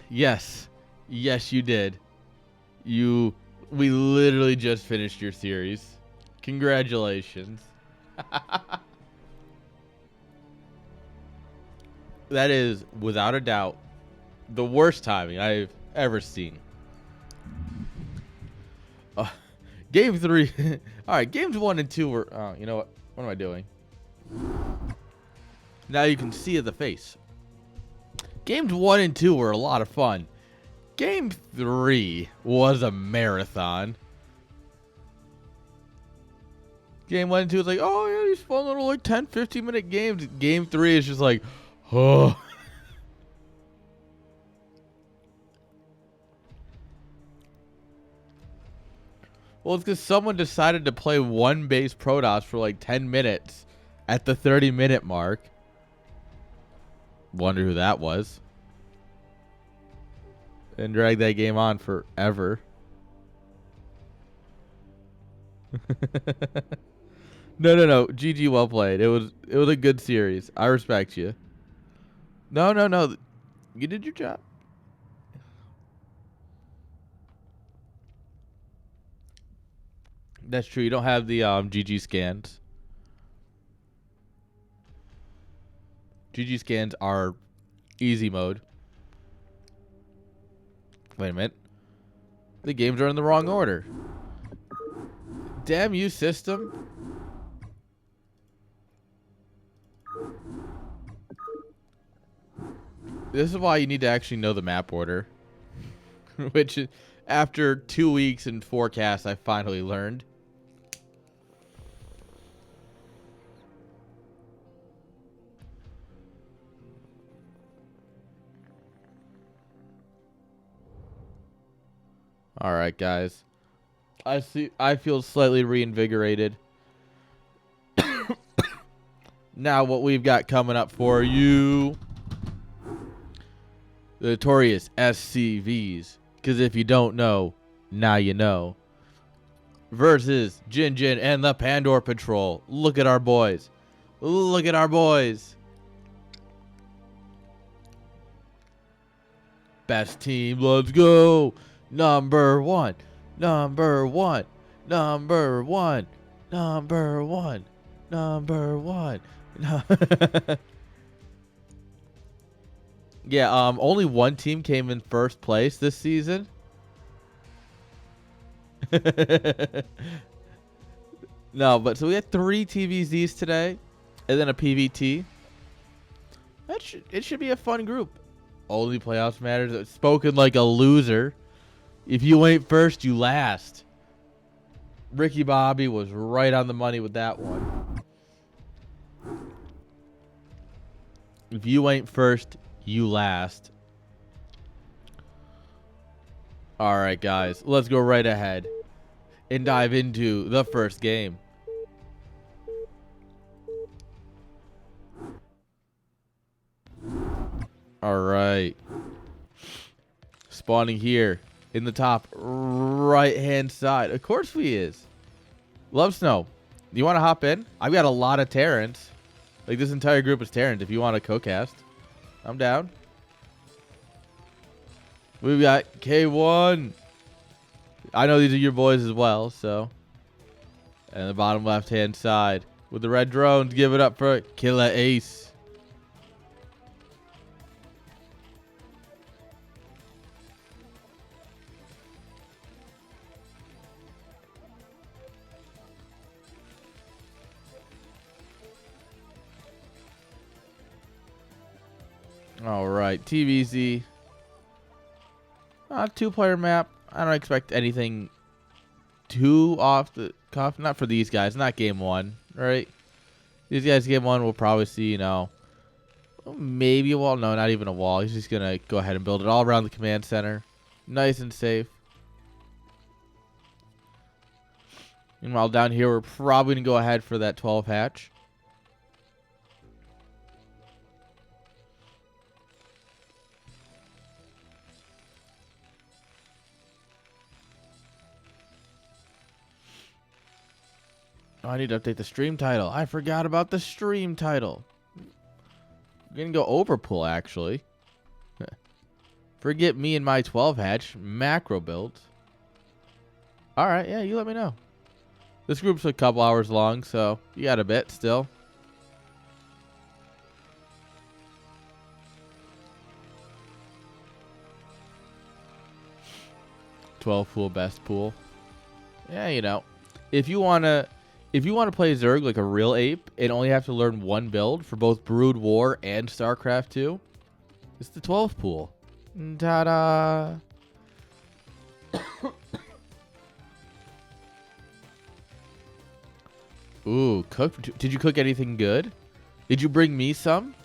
Yes. Yes, you did. We literally just finished your series. Congratulations. That is, without a doubt, the worst timing I've ever seen. Game 3. All right, games 1 and 2 were... you know what? What am I doing? Now you can see the face. Games 1 and 2 were a lot of fun. Game 3 was a marathon. Game 1 and 2 is like, oh, yeah, these fun little like 10, 15-minute games. Game 3 is just like, oh. Well, it's because someone decided to play one base Protoss for like 10 minutes at the 30-minute mark. Wonder who that was. And drag that game on forever. No. GG, well played. It was a good series. I respect you. No. You did your job. That's true. You don't have the GG scans. GG scans are easy mode. Wait a minute. The games are in the wrong order. Damn you, system. This is why you need to actually know the map order. Which, after 2 weeks and 4 casts, I finally learned. All right, guys. I feel slightly reinvigorated. Now what we've got coming up for you. The Notorious S.C.Vs. Because if you don't know, now you know. Versus Jin and the Pandora Patrol. Look at our boys. Look at our boys. Best team, let's go. Number one. Number one. Number one. Number one. Number one. Yeah, only one team came in first place this season. No, but so we had 3 TVZs today, and then a PVT. It should be a fun group. Only playoffs matters. Spoken like a loser. If you ain't first, you last. Ricky Bobby was right on the money with that one. If you ain't first, you last. All right, guys. Let's go right ahead and dive into the first game. All right. Spawning here in the top right-hand side. Of course he is. Love Snow. You want to hop in? I've got a lot of Terrans. Like, this entire group is Terrans if you want to co-cast. I'm down. We've got K1. I know these are your boys as well, so. And the bottom left-hand side with the red drones. Give it up for KilahAce. All right, TVZ. 2-player map. I don't expect anything too off the cuff. Not for these guys. Not game 1, right? These guys, game 1, we'll probably see, you know, maybe a wall. No, not even a wall. He's just going to go ahead and build it all around the command center. Nice and safe. Meanwhile, down here, we're probably going to go ahead for that 12 hatch. Oh, I need to update the stream title. I forgot about the stream title. I'm going to go overpull, actually. Forget me and my 12 hatch macro builds. All right, yeah, you let me know. This group's a couple hours long, so you got a bit still. Pool, best pool. Yeah, you know, if you wanna play Zerg like a real ape and only have to learn one build for both Brood War and Starcraft 2, it's the 12 pool. Ta-da! Ooh, cook. Did you cook anything good? Did you bring me some?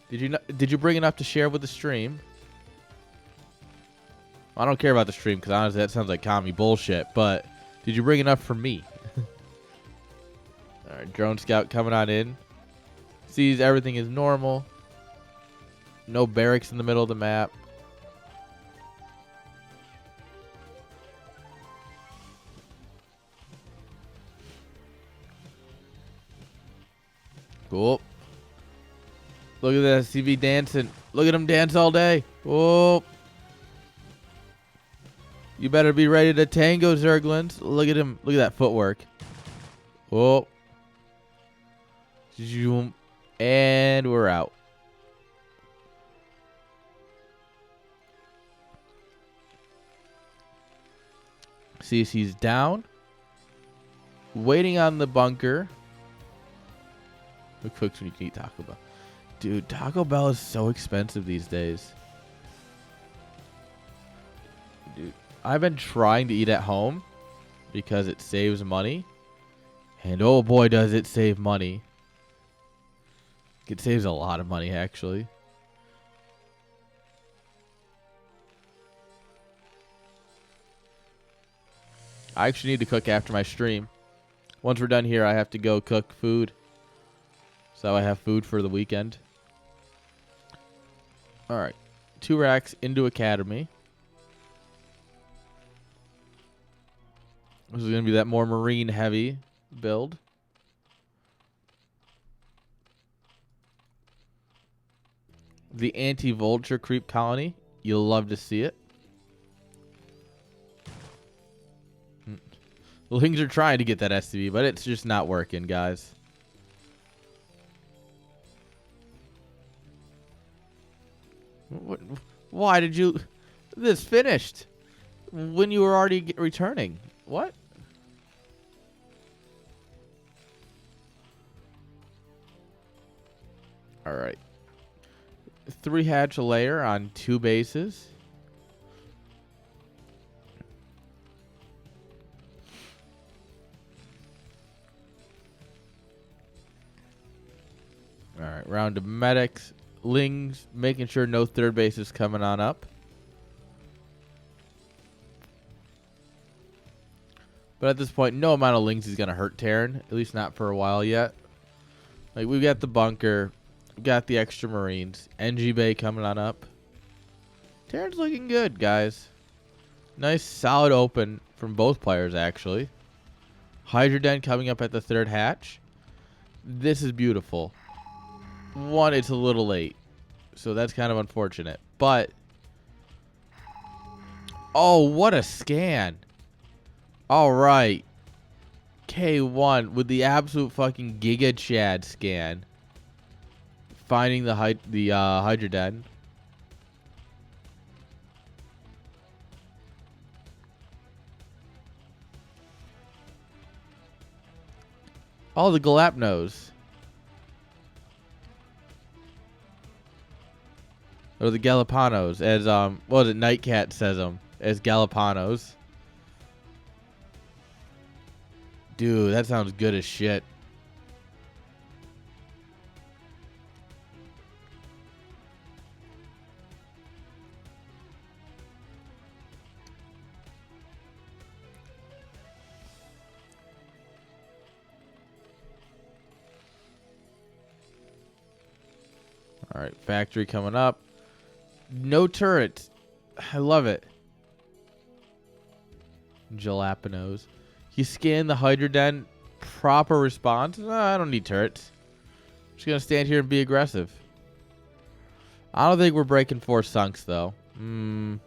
Did you bring enough to share with the stream? I don't care about the stream because honestly that sounds like commie bullshit, but did you bring enough for me? Alright, drone scout coming on in. Sees everything is normal. No barracks in the middle of the map. Cool. Look at that S.C.V dancing. Look at him dance all day. Whoa. You better be ready to tango, Zerglings. Look at him. Look at that footwork. Whoa. Zoom. And we're out. CC's down. Waiting on the bunker. Who cooks when you can eat Taco Bell? Dude, Taco Bell is so expensive these days. Dude, I've been trying to eat at home because it saves money. And oh boy, does it save money. It saves a lot of money, actually. I actually need to cook after my stream. Once we're done here, I have to go cook food. So I have food for the weekend. Alright. 2 racks into Academy. This is going to be that more marine heavy build. The anti-vulture creep colony. You'll love to see it. The Lings are trying to get that S.C.V, but it's just not working, guys. Why did you... This finished when you were already returning. What? Alright. 3 hatch a layer on 2 bases. Alright, round of medics. Lings, making sure no third base is coming on up. But at this point, no amount of Lings is going to hurt Terran. At least not for a while yet. Like, we've got the bunker. We've got the extra Marines. NG Bay coming on up. Terran's looking good, guys. Nice, solid open from both players, actually. Hydroden coming up at the 3rd hatch. This is beautiful. One, it's a little late. So that's kind of unfortunate. But... oh, what a scan. Alright. K1 with the absolute fucking Giga Chad scan. Finding the Hydroden. Oh, the Galapnos. Or the Galapanos, as what was it? NiteKat says them as Galapanos. Dude, that sounds good as shit. All right, factory coming up. No turrets. I love it. Jalapenos. You scan the Hydroden. Proper response. No, I don't need turrets. Just going to stand here and be aggressive. I don't think we're breaking 4 sunks, though. I'm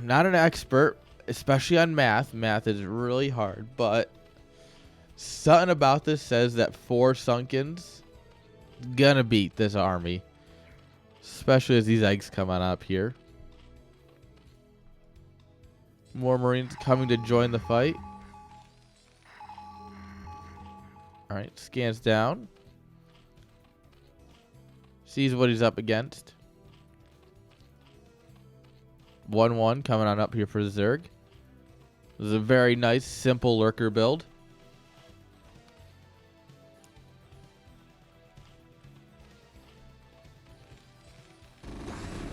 not an expert, especially on math. Math is really hard, but something about this says that 4 sunkens gonna beat this army, especially as these eggs come on up here. More Marines coming to join the fight. All right, scans down. Sees what he's up against. 1-1 coming on up here for Zerg. This is a very nice, simple lurker build.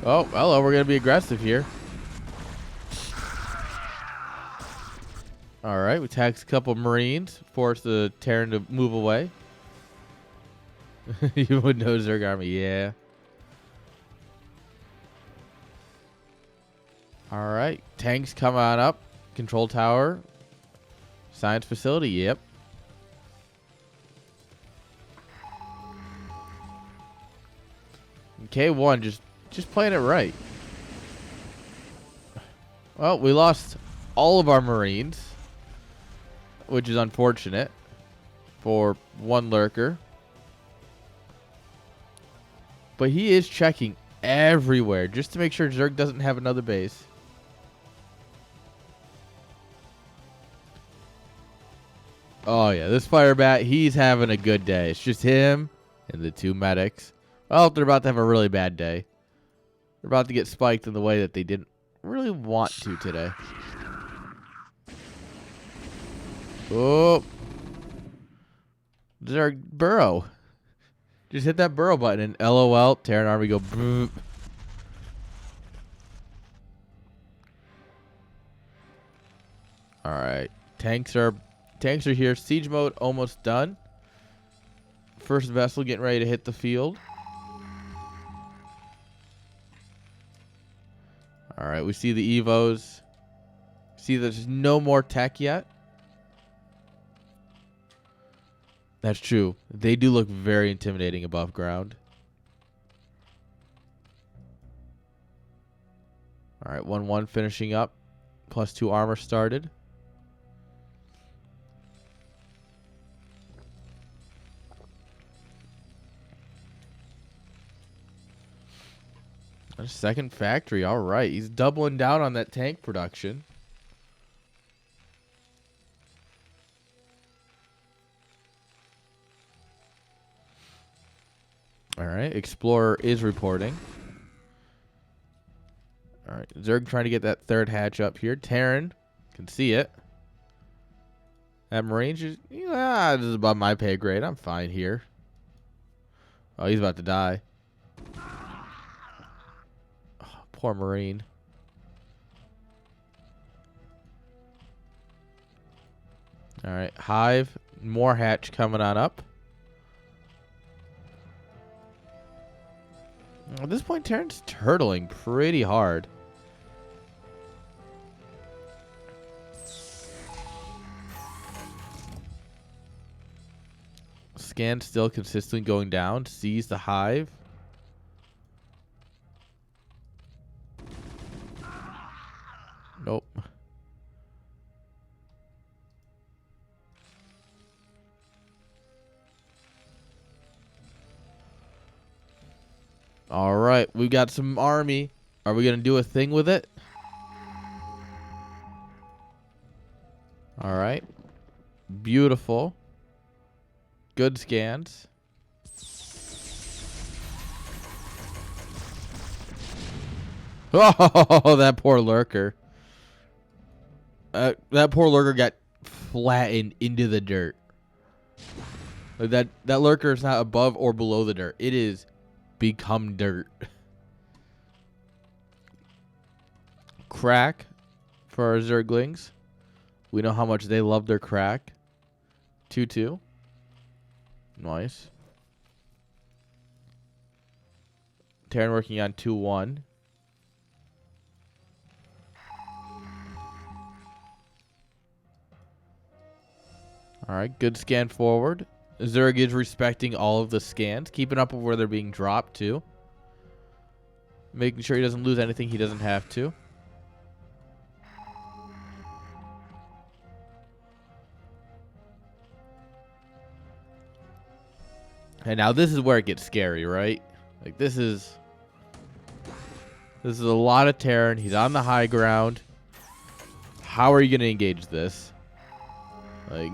Oh, hello, we're going to be aggressive here. All right, we tax a couple Marines, force the Terran to move away. You would know Zerg army, yeah. All right, tanks come on up. Control tower, science facility, yep. K1 just playing it right. Well, we lost all of our Marines, which is unfortunate for one lurker. But he is checking everywhere just to make sure Zerg doesn't have another base. Oh, yeah, this firebat, he's having a good day. It's just him and the 2 medics. Well, they're about to have a really bad day. They're about to get spiked in the way that they didn't really want to today. Oh. Zerg burrow. Just hit that burrow button and LOL, Terran army go boop. All right. Tanks are here. Siege mode almost done. First vessel getting ready to hit the field. All right, we see the Evos. See there's no more tech yet. That's true. They do look very intimidating above ground. All right, 1-1 finishing up. +2 armor started. A second factory. All right, he's doubling down on that tank production. All right, Explorer is reporting. All right, Zerg trying to get that 3rd hatch up here. Terran can see it. That Marine just, this is above my pay grade. I'm fine here. Oh, he's about to die. Oh, poor Marine. All right, Hive, more hatch coming on up. At this point, Terran's turtling pretty hard. Scan still consistently going down. Sees the Hive. Nope. All right, we've got some army. Are we going to do a thing with it? All right. Beautiful. Good scans. Oh, that poor lurker. That poor lurker got flattened into the dirt. Like that lurker is not above or below the dirt. It is become dirt. Crack for our Zerglings. We know how much they love their crack. 2-2. Nice. Terran working on 2-1. All right, good scan forward. Zerg is respecting all of the scans, keeping up with where they're being dropped to. Making sure he doesn't lose anything he doesn't have to. And now this is where it gets scary, right? Like this is a lot of Terran. He's on the high ground. How are you going to engage this? Like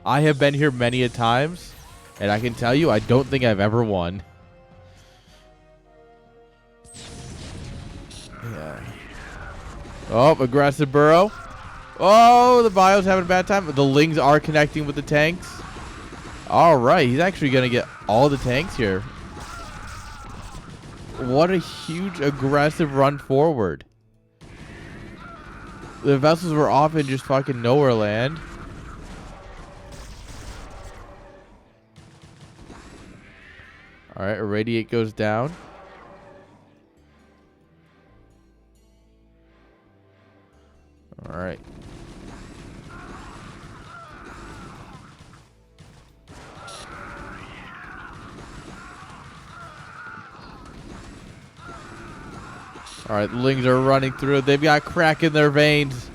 I have been here many a times, and I can tell you I don't think I've ever won. Yeah. Oh, aggressive burrow. Oh, the Bio's having a bad time. The Lings are connecting with the tanks. All right, he's actually going to get all the tanks here. What a huge aggressive run forward. The vessels were off in just fucking nowhere land. All right, Irradiate goes down. All right. All right, the Lings are running through. They've got crack in their veins,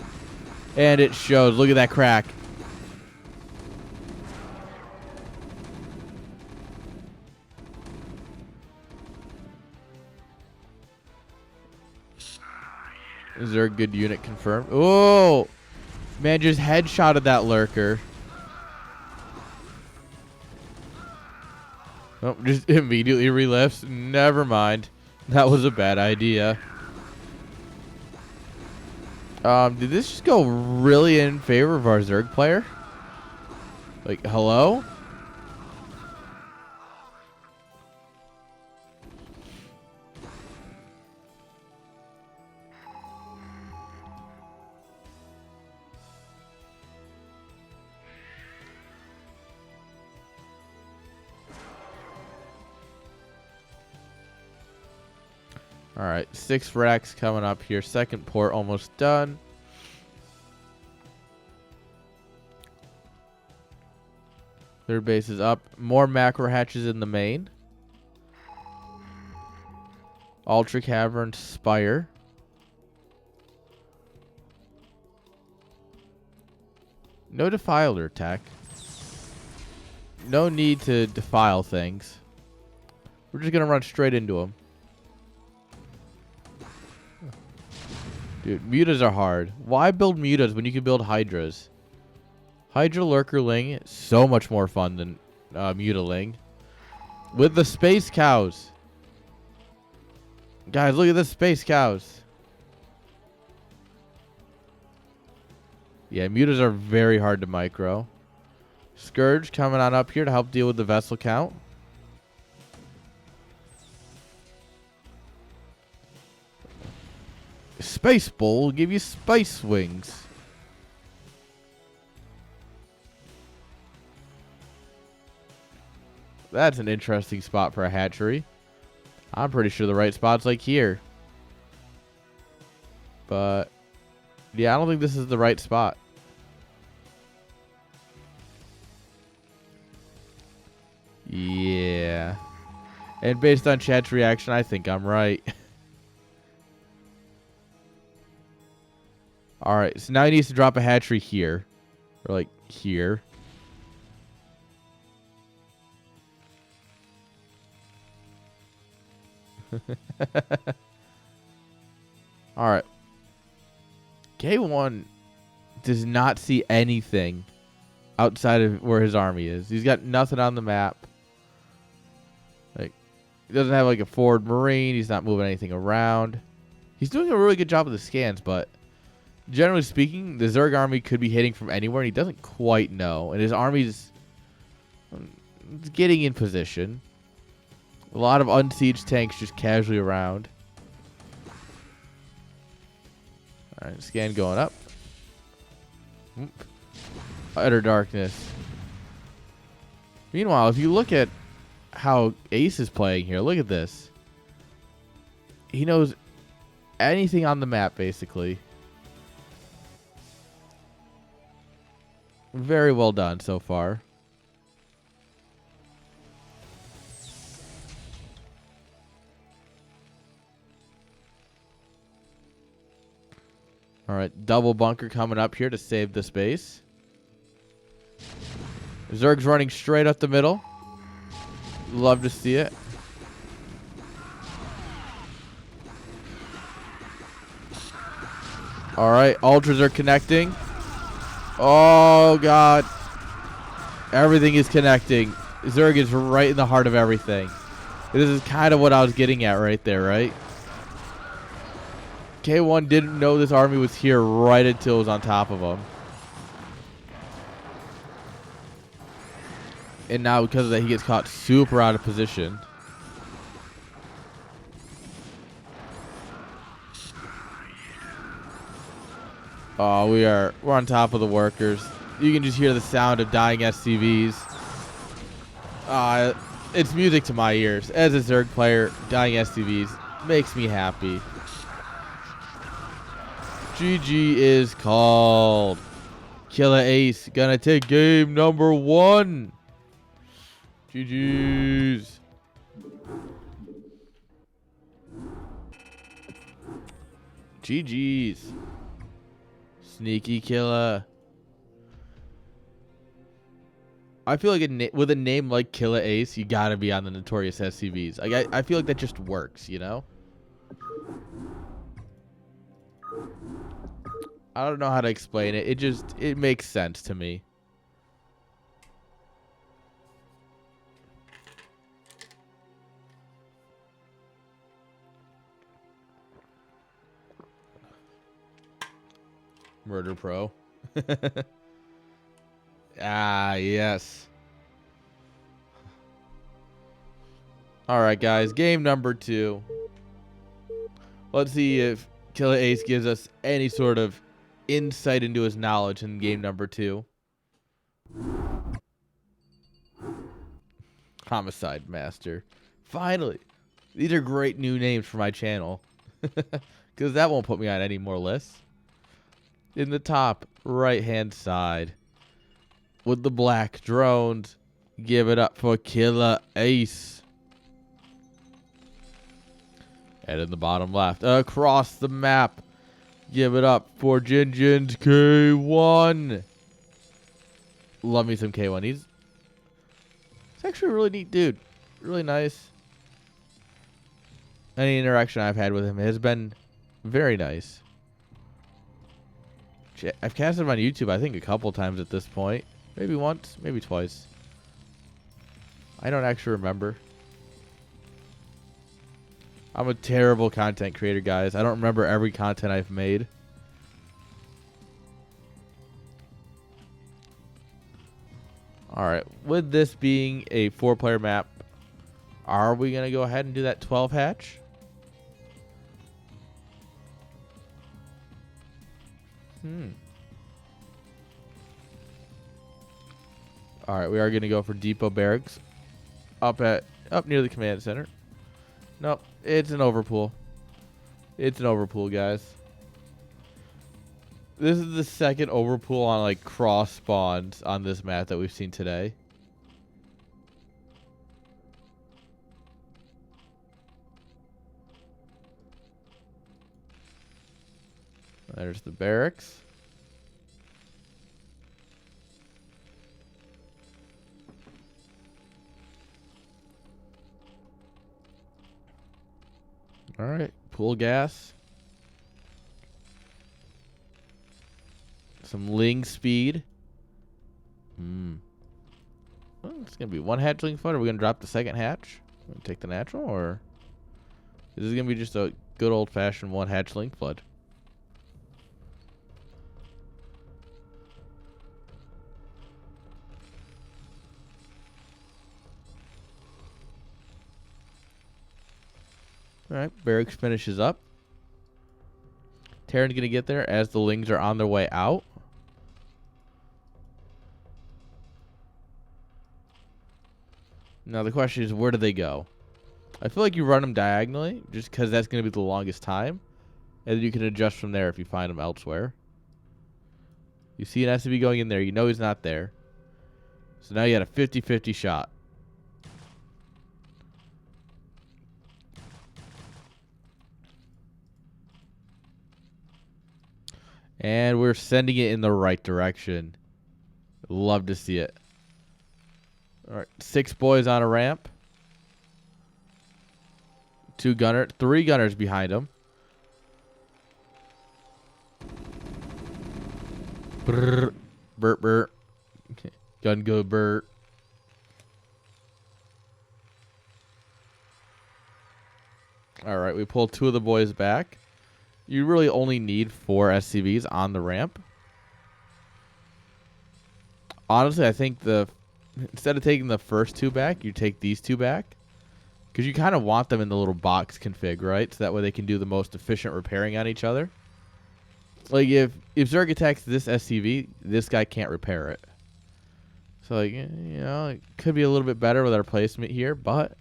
and it shows. Look at that crack. Is there a good unit confirmed? Oh, man, just headshotted that lurker. Oh, just immediately relifts. Never mind. That was a bad idea. Did this just go really in favor of our Zerg player? Like, hello? All right, 6 racks coming up here. Second port almost done. Third base is up. More macro hatches in the main. Ultra Cavern Spire. No defiler tech. No need to defile things. We're just going to run straight into them. Dude, mutas are hard. Why build mutas when you can build hydras? Hydra Lurkerling, so much more fun than Mutaling. With the space cows. Guys, look at the space cows. Yeah, mutas are very hard to micro. Scourge coming on up here to help deal with the vessel count. Space Bull will give you space wings. That's an interesting spot for a hatchery. I'm pretty sure the right spot's like here. But yeah, I don't think this is the right spot. Yeah. And based on chat's reaction, I think I'm right. Alright, so now he needs to drop a hatchery here. Or like here. Alright. K1 does not see anything outside of where his army is. He's got nothing on the map. Like, he doesn't have like a forward marine. He's not moving anything around. He's doing a really good job of the scans, but generally speaking, the Zerg army could be hitting from anywhere, and he doesn't quite know. And his army's getting in position. A lot of unsieged tanks just casually around. Alright, scan going up. Oop. Utter darkness. Meanwhile, if you look at how Ace is playing here, look at this. He knows anything on the map, basically. Very well done so far. All right, double bunker coming up here to save the space. Zerg's running straight up the middle. Love to see it. All right, ultras are connecting. Oh, God. Everything is connecting. Zerg is right in the heart of everything. This is kind of what I was getting at right there, right? K1 didn't know this army was here right until it was on top of him. And now because of that, he gets caught super out of position. Oh, we're on top of the workers. You can just hear the sound of dying S.C.Vs. It's music to my ears. As a Zerg player, dying S.C.Vs makes me happy. GG is called. KilahAce gonna take game number 1. GG's. GG's. Sneaky Kilah. I feel like with a name like KilahAce, you gotta be on the Notorious S.C.Vs. Like I feel like that just works, you know? I don't know how to explain it. It makes sense to me. Murder Pro. Ah, yes. All right, guys. Game number 2. Let's see if KilahAce gives us any sort of insight into his knowledge in game number 2. Homicide Master. Finally. These are great new names for my channel. Because that won't put me on any more lists. In the top right-hand side, with the black drones, give it up for KilahAce. And in the bottom left, across the map, give it up for Jinjin's K1. Love me some K1. He's actually a really neat dude. Really nice. Any interaction I've had with him has been very nice. I've casted him on YouTube, I think, a couple times at this point. Maybe once, maybe twice. I don't actually remember. I'm a terrible content creator, guys. I don't remember every content I've made. Alright, with this being a 4-player map, are we going to go ahead and do that 12 hatch? Alright, we are going to go for Depot Barracks. Up near the command center. Nope, it's an overpool. It's an overpool, guys. This is the second overpool on like cross spawns on this map that we've seen today. There's the barracks. All right, pool gas. Some Ling speed. Well, it's going to be 1 hatchling flood. Are we going to drop the second hatch? Gonna take the natural, or is this going to be just a good old-fashioned 1 hatchling flood? All right, barracks finishes up. Terran's going to get there as the Lings are on their way out. Now the question is, where do they go? I feel like you run them diagonally, just because that's going to be the longest time. And then you can adjust from there if you find them elsewhere. You see an S.C.V going in there. You know he's not there. So now you got a 50-50 shot. And we're sending it in the right direction. Love to see it. All right, 6 boys on a ramp. 3 gunners behind them. Brr, burp, burp. Gun go burp. All right, we pull 2 of the boys back. You really only need 4 S.C.Vs on the ramp. Honestly, I think instead of taking the first 2 back, you take these 2 back. Because you kind of want them in the little box config, right? So that way they can do the most efficient repairing on each other. Like, if Zerg attacks this S.C.V, this guy can't repair it. So, like, you know, it could be a little bit better with our placement here, but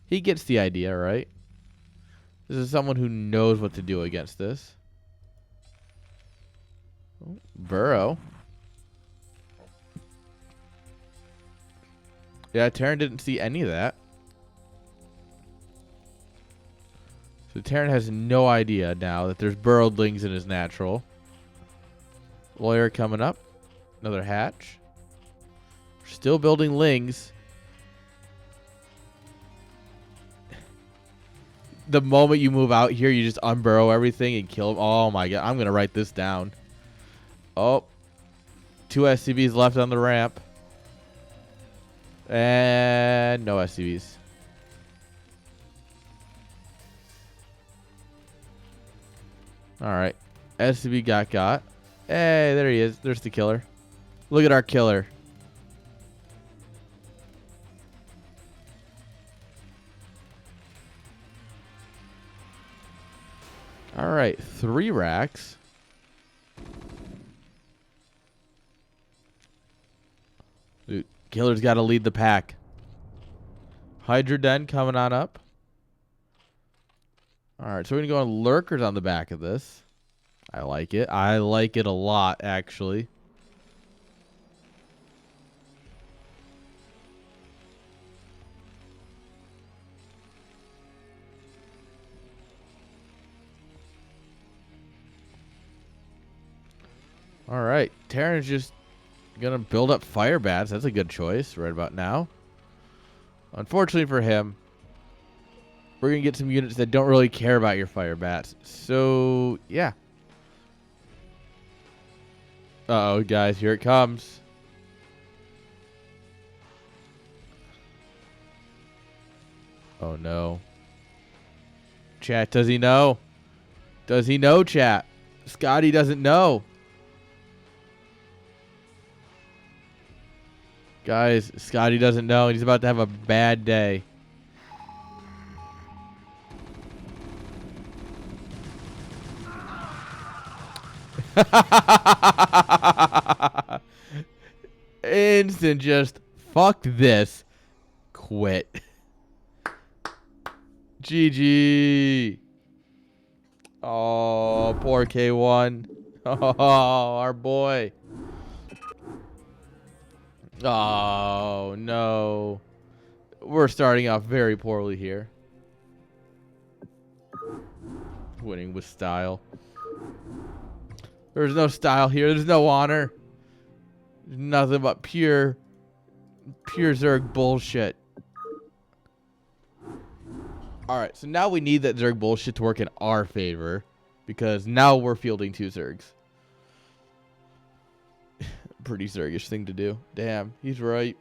he gets the idea, right? This is someone who knows what to do against this. Oh, burrow. Yeah, Terran didn't see any of that. So Terran has no idea now that there's burrowedlings in his natural. Lawyer coming up. Another hatch. Still building lings. The moment you move out here, you just unburrow everything and kill them. Oh my god, I'm going to write this down. Oh. 2 S.C.Vs left on the ramp. And no S.C.Vs. Alright. S.C.V got. Hey, there he is. There's the killer. Look at our killer. Alright, 3 racks. Dude, killer's got to lead the pack. Hydra Den coming on up. Alright, so we're going to go on lurkers on the back of this. I like it. I like it a lot, actually. Alright, Terran's just going to build up fire bats. That's a good choice right about now. Unfortunately for him, we're going to get some units that don't really care about your fire bats. So, yeah. Uh-oh, guys. Here it comes. Oh, no. Chat, does he know? Does he know, chat? Scotty doesn't know. Guys, Scotty doesn't know. He's about to have a bad day. Instant just fuck this. Quit. GG. Oh, poor K1. Oh, our boy. Oh, no. We're starting off very poorly here. Winning with style. There's no style here. There's no honor. There's nothing but pure Zerg bullshit. Alright, so now we need that Zerg bullshit to work in our favor. Because now we're fielding 2 Zergs. Pretty Zergish thing to do. Damn, he's right.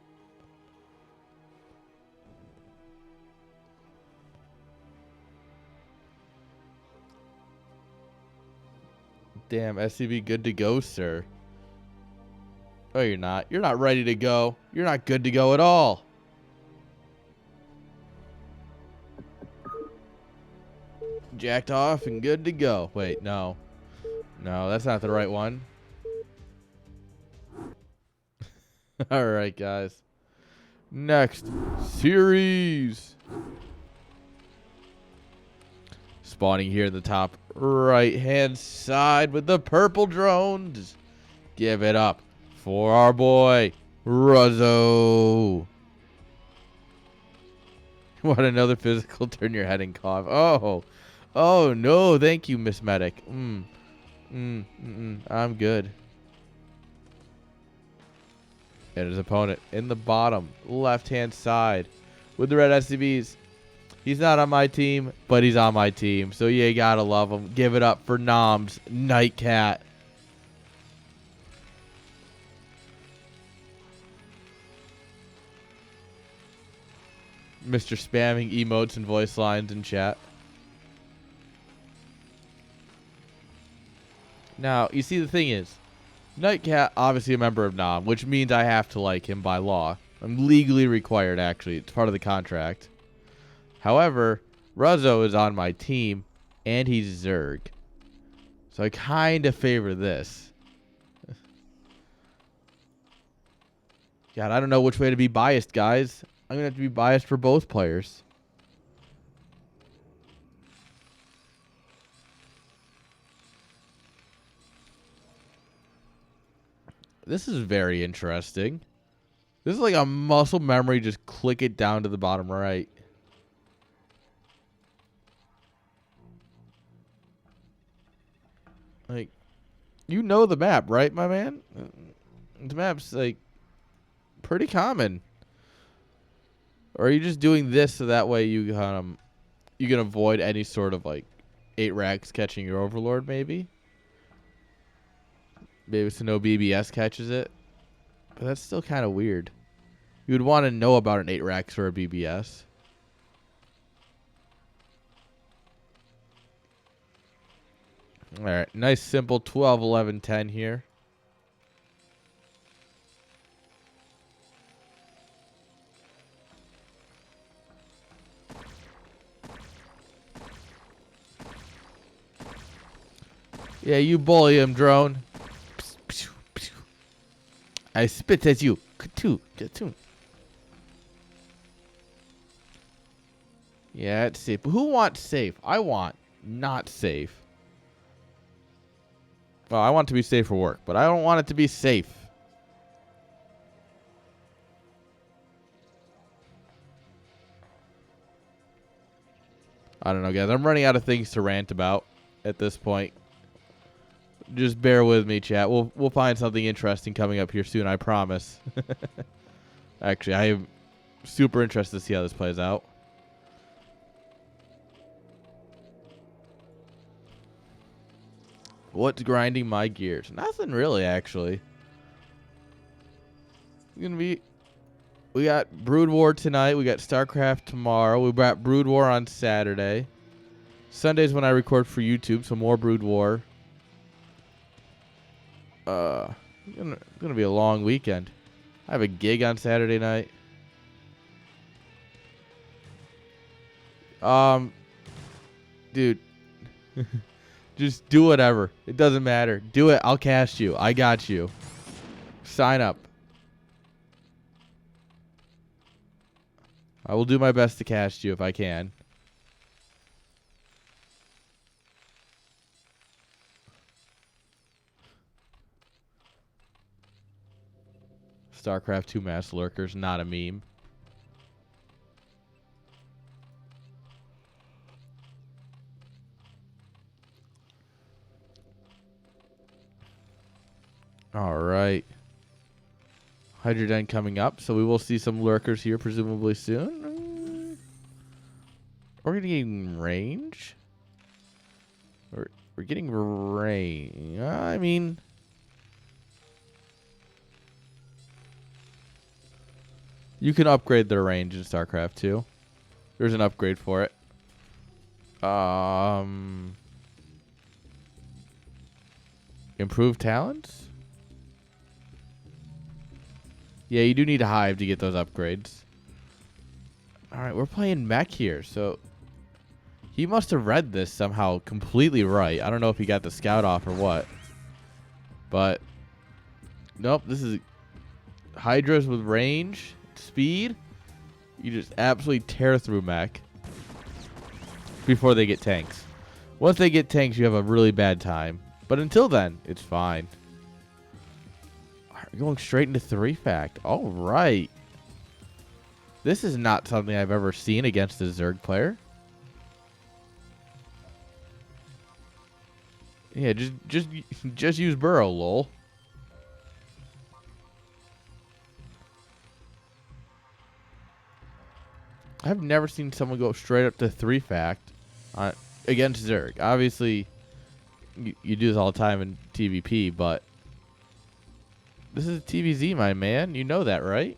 Damn, S.C.V good to go, sir. Oh, you're not. You're not ready to go. You're not good to go at all. Jacked off and good to go. Wait, no. No, that's not the right one. Alright, guys. Next series. Spawning here in the top right-hand side with the purple drones. Give it up for our boy, RuhZo. What another physical turn your head and cough. Oh. Oh, no. Thank you, Miss Medic. I'm good. And his opponent in the bottom left-hand side with the red S.C.Vs. He's not on my team, but he's on my team. So you gotta love him. Give it up for Noms, NiteKat. Mr. Spamming emotes and voice lines in chat. Now, you see, the thing is, NiteKat, obviously a member of Nom, which means I have to like him by law. I'm legally required, actually. It's part of the contract. However, RuhZo is on my team, and he's Zerg. So I kind of favor this. God, I don't know which way to be biased, guys. I'm going to have to be biased for both players. This is very interesting. This is like a muscle memory. Just click it down to the bottom right. Like, you know the map, right, my man? The map's, like, pretty common. Or are you just doing this so that way you can avoid any sort of, like, 8 racks catching your Overlord, maybe? Maybe so no BBS catches it. But that's still kind of weird. You would want to know about an 8 racks or a BBS. All right, nice simple 12, 11, 10 here. Yeah, you bully him, drone. I spit at you. Yeah, it's safe. But who wants safe? I want not safe. Well, I want it to be safe for work, but I don't want it to be safe. I don't know, guys. I'm running out of things to rant about at this point. Just bear with me, chat. We'll find something interesting coming up here soon, I promise. Actually, I am super interested to see how this plays out. What's grinding my gears? Nothing really, actually. We got Brood War tonight. We got Starcraft tomorrow. We got Brood War on Saturday. Sunday's when I record for YouTube, so more Brood War. Gonna be a long weekend. I have a gig on Saturday night. Dude. Just do whatever. It doesn't matter. Do it. I'll cast you. I got you. Sign up. I will do my best to cast you if I can. Starcraft 2 mass lurkers, not a meme. All right. Hydroden coming up, so we will see some lurkers here presumably soon. Are we getting range? We're getting range. I mean, you can upgrade their range in StarCraft 2. There's an upgrade for it. Improved talents? Yeah, you do need a hive to get those upgrades. Alright, we're playing mech here, so he must have read this somehow completely right. I don't know if he got the scout off or what. But nope, this is Hydras with range, speed. You just absolutely tear through mech before they get tanks. Once they get tanks, you have a really bad time. But until then, it's fine. We're going straight into 3-fact. All right. This is not something I've ever seen against a Zerg player. Yeah, just use Burrow, lol. I've never seen someone go straight up to 3-fact against Zerg. Obviously, you do this all the time in TVP, but this is TVZ, my man. You know that, right?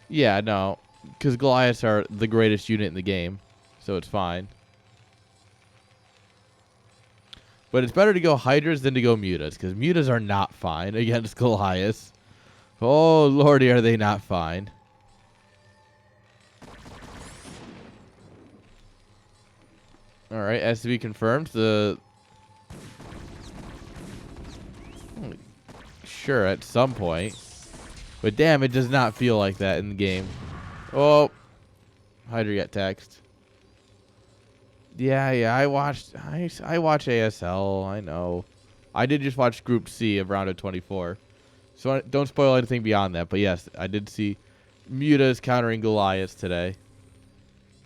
Yeah, no. Because Goliaths are the greatest unit in the game, so it's fine. But it's better to go Hydras than to go Mutas, because Mutas are not fine against Goliaths. Oh, lordy, are they not fine. Alright, S.C.V confirmed. Sure, at some point. But damn, it does not feel like that in the game. Oh. Hydra got text. Yeah, I watch ASL, I know. I did just watch Group C of round of 24. So don't spoil anything beyond that. But yes, I did see Mutas countering Goliaths today.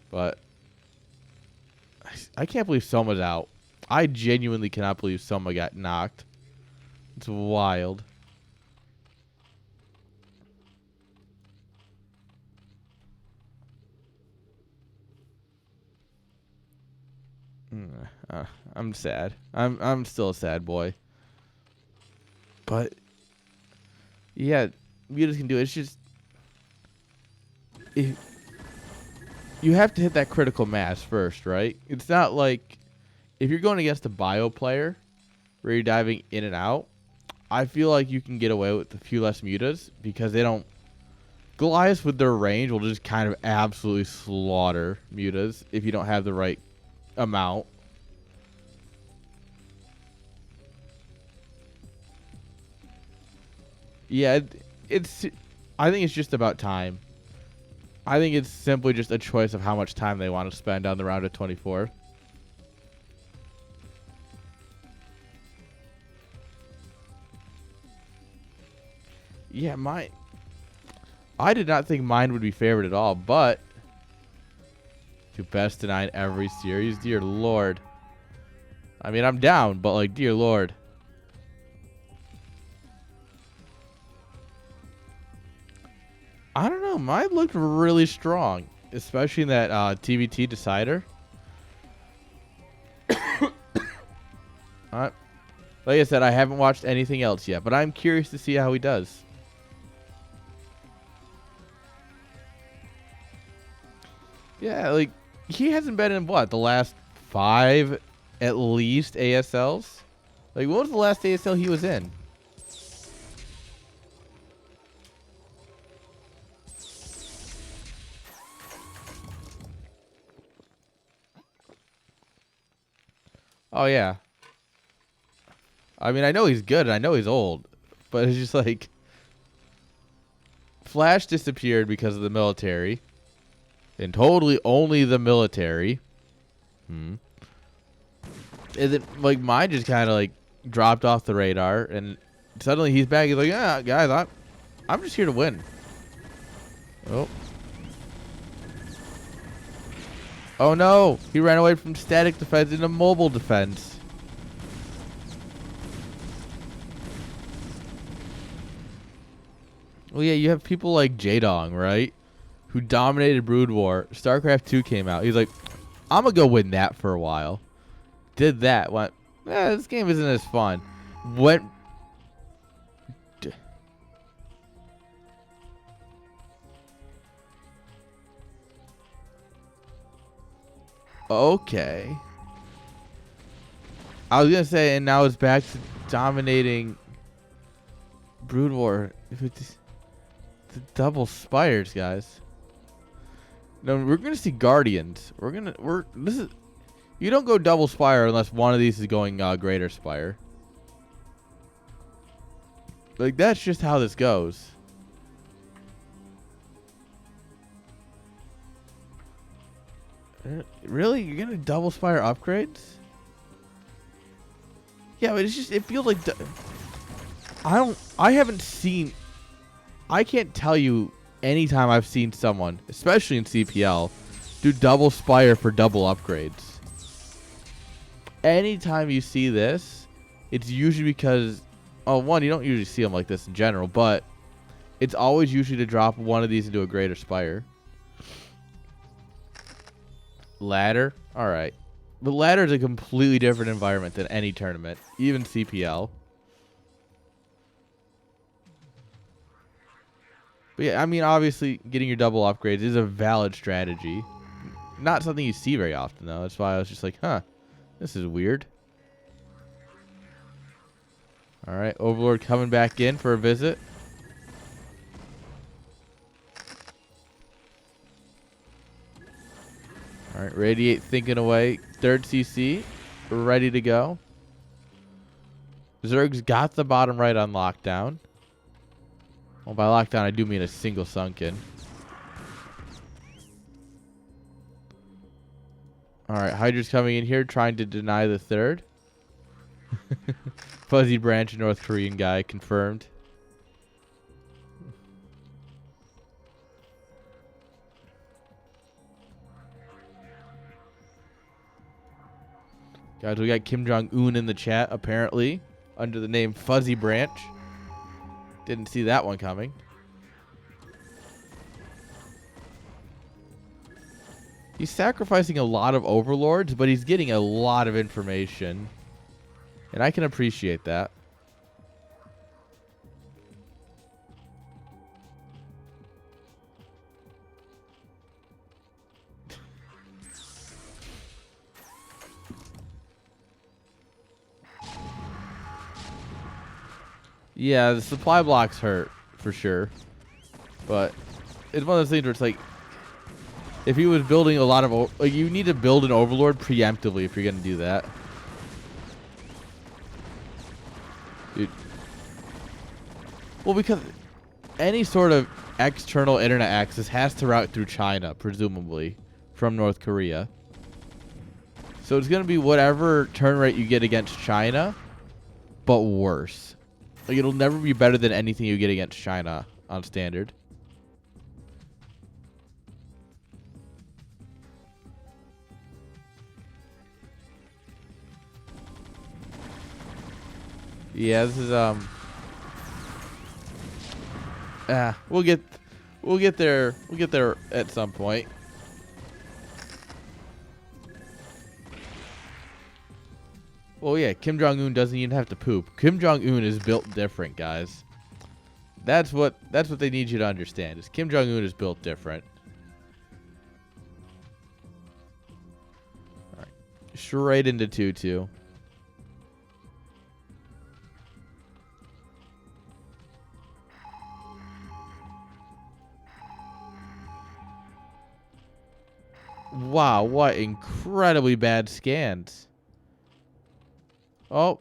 But I can't believe Soma's out. I genuinely cannot believe Soma got knocked. It's wild. I'm sad. I'm still a sad boy. But yeah, Mutas can do it. It's just you have to hit that critical mass first, right? It's not like if you're going against a bio player where you're diving in and out, I feel like you can get away with a few less Mutas because they don't. Goliaths with their range will just kind of absolutely slaughter Mutas if you don't have the right amount. Yeah, I think it's just about time. I think it's simply just a choice of how much time they want to spend on the round of 24. Yeah, I did not think mine would be favored at all, but to best of 9 every series, dear lord. I mean, I'm down, but like, dear lord. I don't know. Mine looked really strong, especially in that TVT decider. Like I said, I haven't watched anything else yet, but I'm curious to see how he does. Yeah, like, he hasn't been in, what, the last 5, at least, ASLs? Like, what was the last ASL he was in? Oh, yeah. I mean, I know he's good, and I know he's old, but it's just like Flash disappeared because of the military, and totally only the military. And then, like, mine just kind of, like, dropped off the radar, and suddenly he's back. He's like, yeah, guys, I'm just here to win. Oh. Oh, no. He ran away from static defense into mobile defense. Well, yeah, you have people like J-Dong, right? Who dominated Brood War. Starcraft 2 came out. He's like, I'm going to go win that for a while. Did that. Went, this game isn't as fun. Went. Okay. I was going to say, and now it's back to dominating Brood War. The double spires, guys. No, we're gonna see Guardians. This is. You don't go double spire unless one of these is going greater spire. Like, that's just how this goes. Really? You're gonna double spire upgrades? Yeah, but it's just, it feels like I haven't seen, I can't tell you any time I've seen someone, especially in CPL, Do double spire for double upgrades. Anytime you see this, it's usually because, oh, one, you don't usually see them like this in general, but it's always usually to drop one of these into a greater spire. Ladder, all right. But ladder is a completely different environment than any tournament, even CPL. But yeah, I mean, obviously, getting your double upgrades is a valid strategy. Not something you see very often, though. That's why I was just like, huh, this is weird. All right, Overlord coming back in for a visit. All right, Radiate thinking away. Third CC, ready to go. Zerg's got the bottom right on lockdown. Well, by lockdown, I do mean a single sunken. All right, Hydra's coming in here, trying to deny the third. Fuzzy Branch, North Korean guy, confirmed. Guys, we got Kim Jong-un in the chat, apparently, under the name Fuzzy Branch. Didn't see that one coming. He's sacrificing a lot of overlords, but he's getting a lot of information. And I can appreciate that. Yeah, the supply blocks hurt, for sure. But it's one of those things where it's like, if he was building a lot of, like, you need to build an overlord preemptively if you're going to do that. Dude. Well, because any sort of external internet access has to route through China, presumably, from North Korea. So it's going to be whatever turn rate you get against China, but worse. Like, it'll never be better than anything you get against China on standard. Yeah, this is we'll get there at some point. Well, yeah, Kim Jong-un doesn't even have to poop. Kim Jong-un is built different, guys. That's what they need you to understand. Is Kim Jong-un is built different. All right. Straight into 2-2. Wow, what incredibly bad scans. Oh,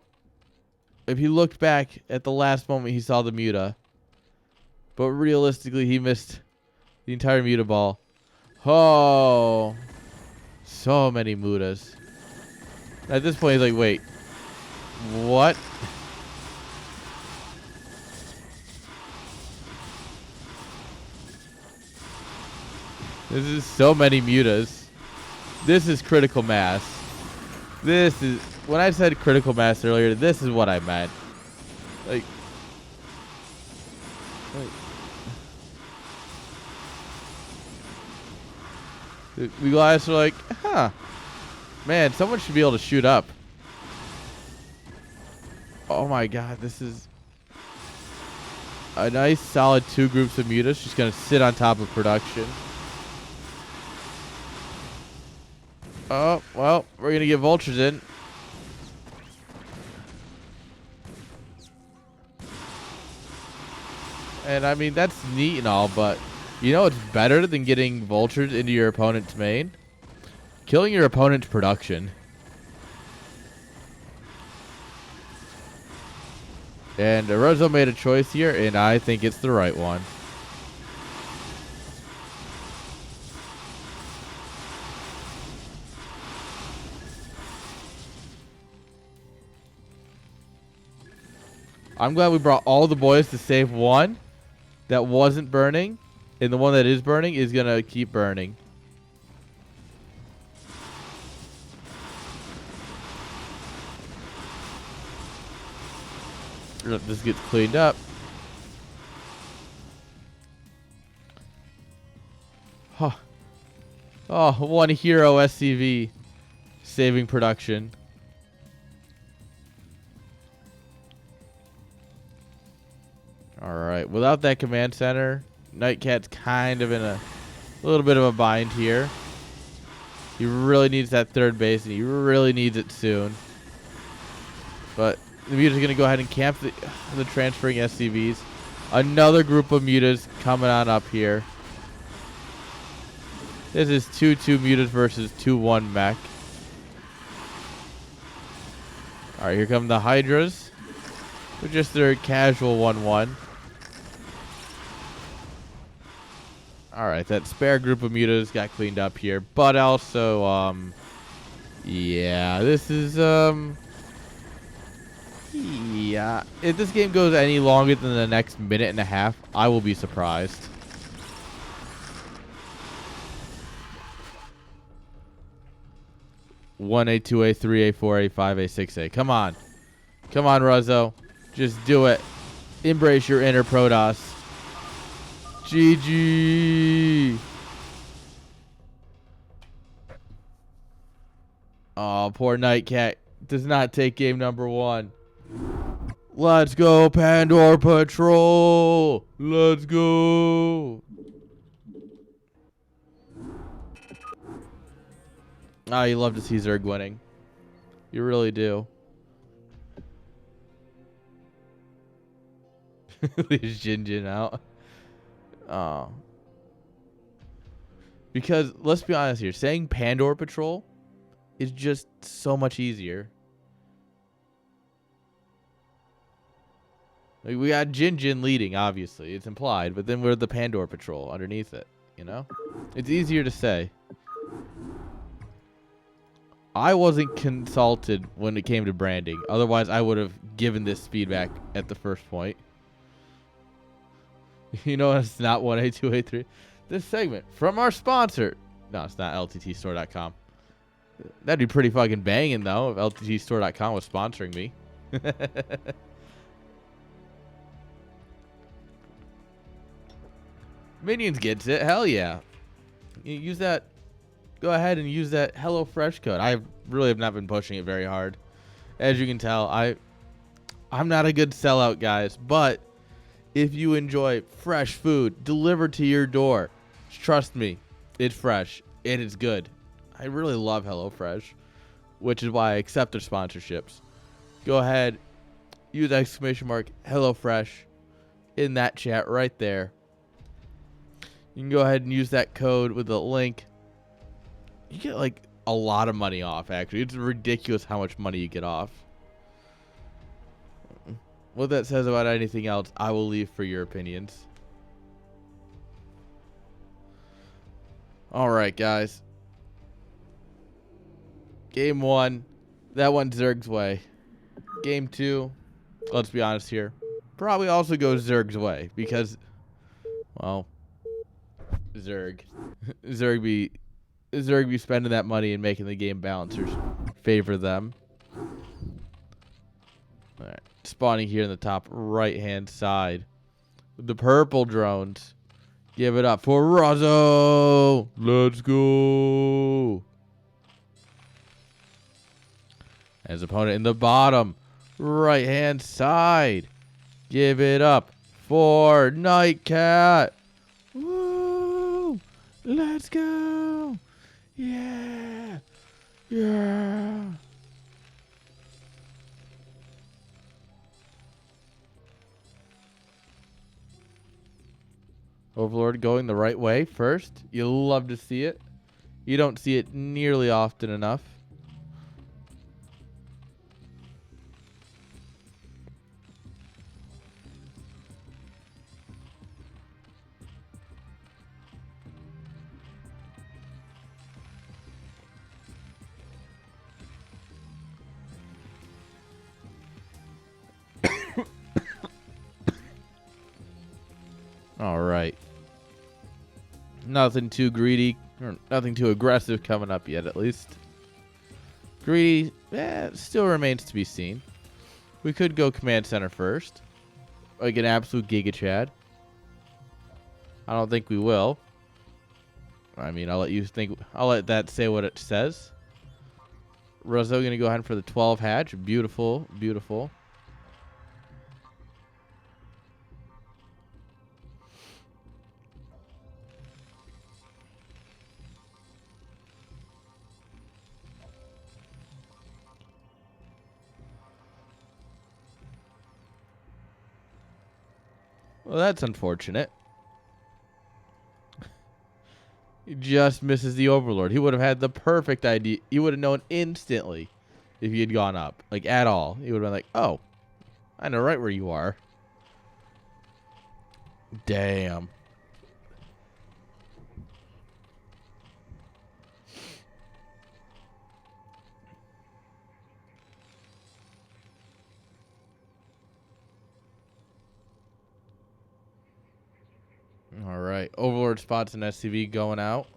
if he looked back at the last moment, he saw the Muta. But realistically, he missed the entire Muta ball. Oh, so many Mutas. At this point, he's like, wait, what? This is so many Mutas. This is critical mass. This is... When I said critical mass earlier, this is what I meant. Like... We guys are like, huh. Man, someone should be able to shoot up. Oh my god, this is... a nice solid 2 groups of Mutas just gonna sit on top of production. Oh, well, we're going to get vultures in. And, I mean, that's neat and all, but you know what's better than getting vultures into your opponent's main? Killing your opponent's production. And RuhZo made a choice here, and I think it's the right one. I'm glad we brought all the boys to save one that wasn't burning, and the one that is burning is going to keep burning. This gets cleaned up. Huh. Oh, one hero S.C.V. saving production. Alright, without that command center, NiteKat's kind of in a little bit of a bind here. He really needs that third base, and he really needs it soon. But the Muta's going to go ahead and camp the transferring S.C.Vs. Another group of Mutas coming on up here. This is 2-2 Mutas versus 2-1 Mech. Alright, here come the Hydras. With just their casual 1-1. Alright, that spare group of Mutas got cleaned up here. But also, yeah, this is, yeah. If this game goes any longer than the next minute and a half, I will be surprised. One A, 2A, 3A, 4A, 5A, 6A. Come on. Come on, RuhZo. Just do it. Embrace your inner Protoss. GG. Oh, poor NiteKat does not take game number 1. Let's go, Pandora Patrol. Let's go. Ah, you love to see Zerg winning. You really do. Leaves Jin out. Oh. Because, let's be honest here, saying Pandora Patrol is just so much easier. Like, we got Jin leading, obviously. It's implied, but then we're the Pandora Patrol underneath it, you know? It's easier to say. I wasn't consulted when it came to branding. Otherwise, I would have given this feedback at the first point. You know, it's not 1A, 2A, 3. This segment from our sponsor. No, it's not LTTstore.com. That'd be pretty fucking banging, though, if LTTstore.com was sponsoring me. Minions gets it. Hell yeah. You use that. Go ahead and use that HelloFresh code. I really have not been pushing it very hard. As you can tell, I'm not a good sellout, guys. But if you enjoy fresh food delivered to your door, trust me, it's fresh. It is good. I really love HelloFresh, which is why I accept their sponsorships. Go ahead, use !HelloFresh in that chat right there. You can go ahead and use that code with the link. You get like a lot of money off, actually. It's ridiculous how much money you get off. What that says about anything else, I will leave for your opinions. Alright, guys. Game 1, that went Zerg's way. Game 2, let's be honest here, probably also goes Zerg's way because, well, Zerg be spending that money and making the game balancers favor them. Alright, spawning here in the top right-hand side. With the purple drones. Give it up for RuhZo! Let's go! As opponent in the bottom right-hand side. Give it up for NiteKat! Woo! Let's go! Yeah! Yeah! Overlord going the right way first. You love to see it. You don't see it nearly often enough. All right. Nothing too greedy, or nothing too aggressive coming up yet, at least. Greedy, still remains to be seen. We could go command center first. Like an absolute Giga Chad. I don't think we will. I mean, I'll let you think. I'll let that say what it says. RuhZo going to go ahead for the 12 hatch. Beautiful, beautiful. Well, that's unfortunate. He just misses the Overlord. He would have had the perfect idea. He would have known instantly if he had gone up. Like, at all. He would have been like, oh, I know right where you are. Damn. All right. Overlord spots and S.C.V going out.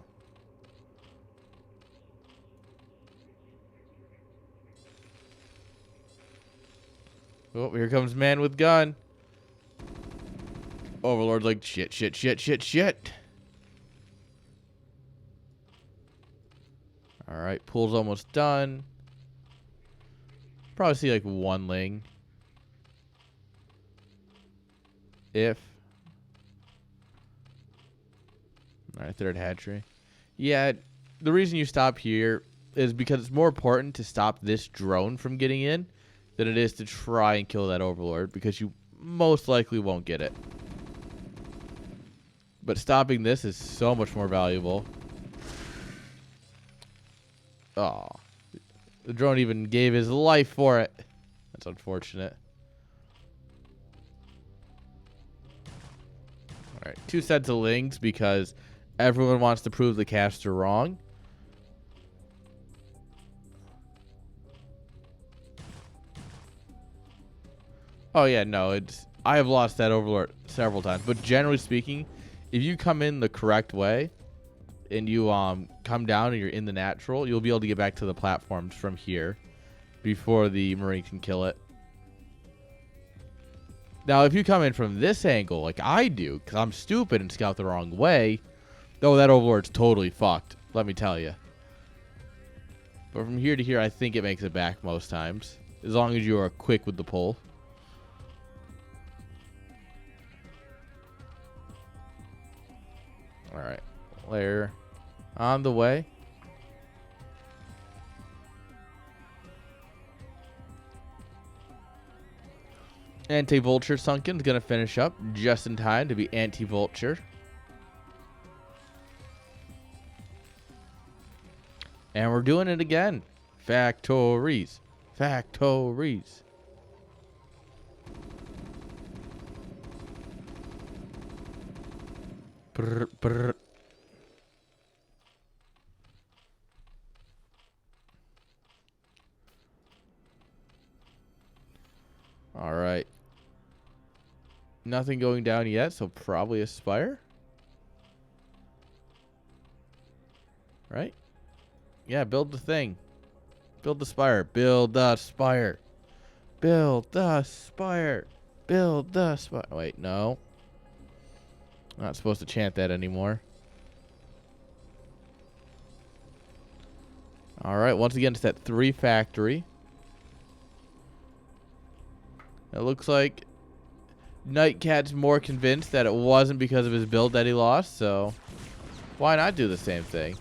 Oh, here comes man with gun. Overlord's like, shit, shit, shit, shit, shit. All right. Pool's almost done. Probably see like one ling. If. All right, third hatchery. Yeah, the reason you stop here is because it's more important to stop this drone from getting in than it is to try and kill that Overlord, because you most likely won't get it. But stopping this is so much more valuable. Oh, the drone even gave his life for it. That's unfortunate. All right, 2 sets of lings because everyone wants to prove the caster wrong. Oh yeah, no, I have lost that Overlord several times, but generally speaking, if you come in the correct way and you come down and you're in the natural, you'll be able to get back to the platforms from here before the Marine can kill it. Now, if you come in from this angle like I do, because I'm stupid and scout the wrong way, though, that Overlord's totally fucked, let me tell you. But from here to here, I think it makes it back most times, as long as you are quick with the pull. All right, layer on the way. Anti-Vulture Sunken is going to finish up just in time to be Anti-Vulture. And we're doing it again. Factories. Factories. Brr, brr. All right. Nothing going down yet, so probably a Spire. Right? Yeah, build the thing. Build the Spire. Build the Spire. Build the Spire. Build the Spire. Wait, no. Not supposed to chant that anymore. All right, once again, it's that 3 factory. It looks like NiteKat's more convinced that it wasn't because of his build that he lost, so why not do the same thing?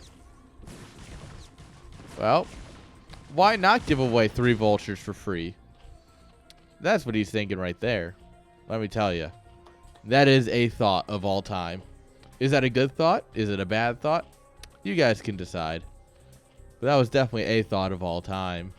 Well, why not give away 3 vultures for free? That's what he's thinking right there. Let me tell you. That is a thought of all time. Is that a good thought? Is it a bad thought? You guys can decide. But that was definitely a thought of all time.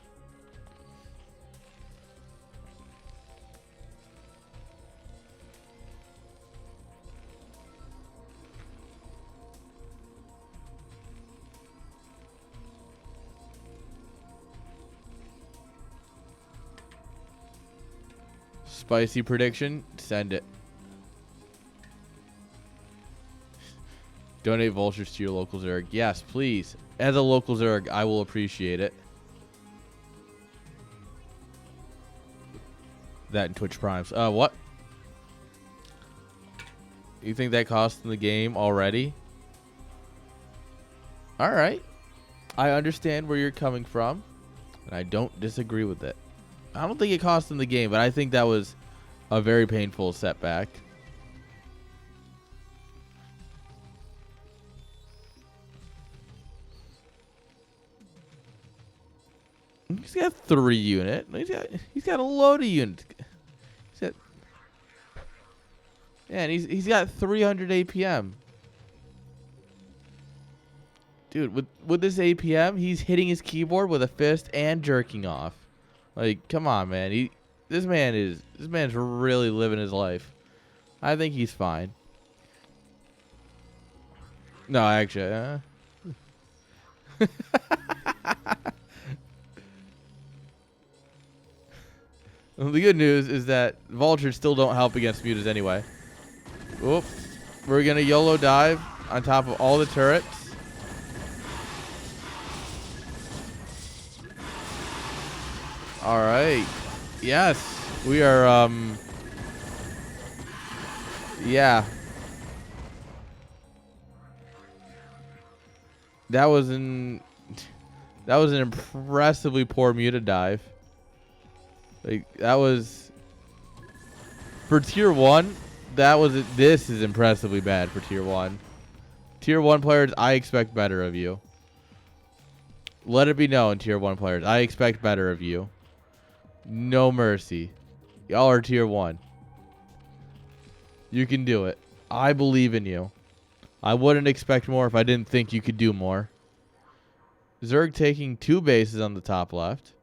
Spicy prediction. Send it. Donate vultures to your local Zerg. Yes, please. As a local Zerg, I will appreciate it. That and Twitch Primes. What? You think that cost in the game already? All right. I understand where you're coming from, and I don't disagree with it. I don't think it cost in the game, but I think that was a very painful setback. He's got 3 unit. He's got a load of units. And he's got 300 APM. Dude, with this APM, he's hitting his keyboard with a fist and jerking off. Like, come on, man. This man's really living his life. I think he's fine. No, actually, well, the good news is that vultures still don't help against mutas anyway. Oop. We're gonna YOLO dive on top of all the turrets. All right. Yes, we are. Yeah. That was an impressively poor muta dive. Like, that was for tier 1. This is impressively bad for tier 1. Tier 1 players, I expect better of you. Let it be known, tier 1 players, I expect better of you. No mercy. Y'all are tier 1. You can do it. I believe in you. I wouldn't expect more if I didn't think you could do more. Zerg taking 2 bases on the top left.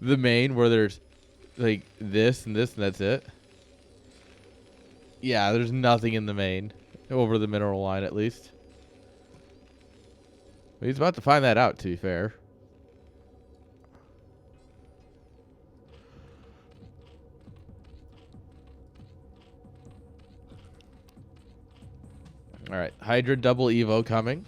The main where there's like this and this and that's it. Yeah, there's nothing in the main over the mineral line at least. But he's about to find that out, to be fair. All right, Hydra double Evo coming.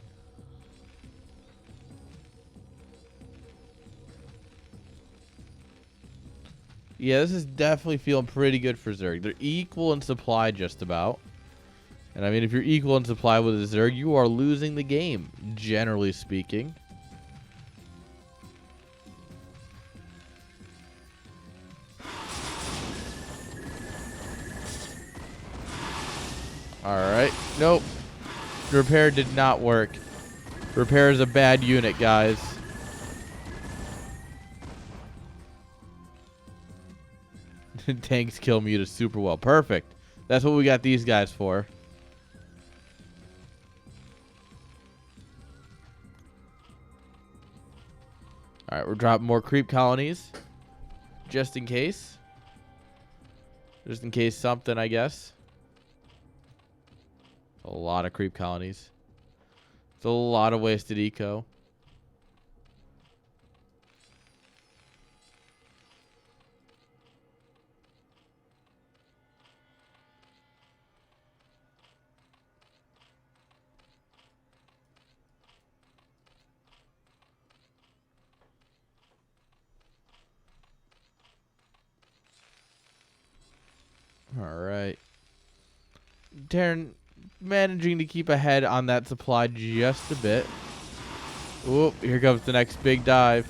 Yeah, this is definitely feeling pretty good for Zerg. They're equal in supply just about. And I mean, if you're equal in supply with a Zerg, you are losing the game, generally speaking. Alright. Nope. Repair did not work. Repair is a bad unit, guys. Tanks kill muta super well. Perfect. That's what we got these guys for. Alright, we're dropping more creep colonies. Just in case. Just in case something, I guess. A lot of creep colonies. It's a lot of wasted eco. All right. Darren managing to keep ahead on that supply just a bit. Oop, here comes the next big dive.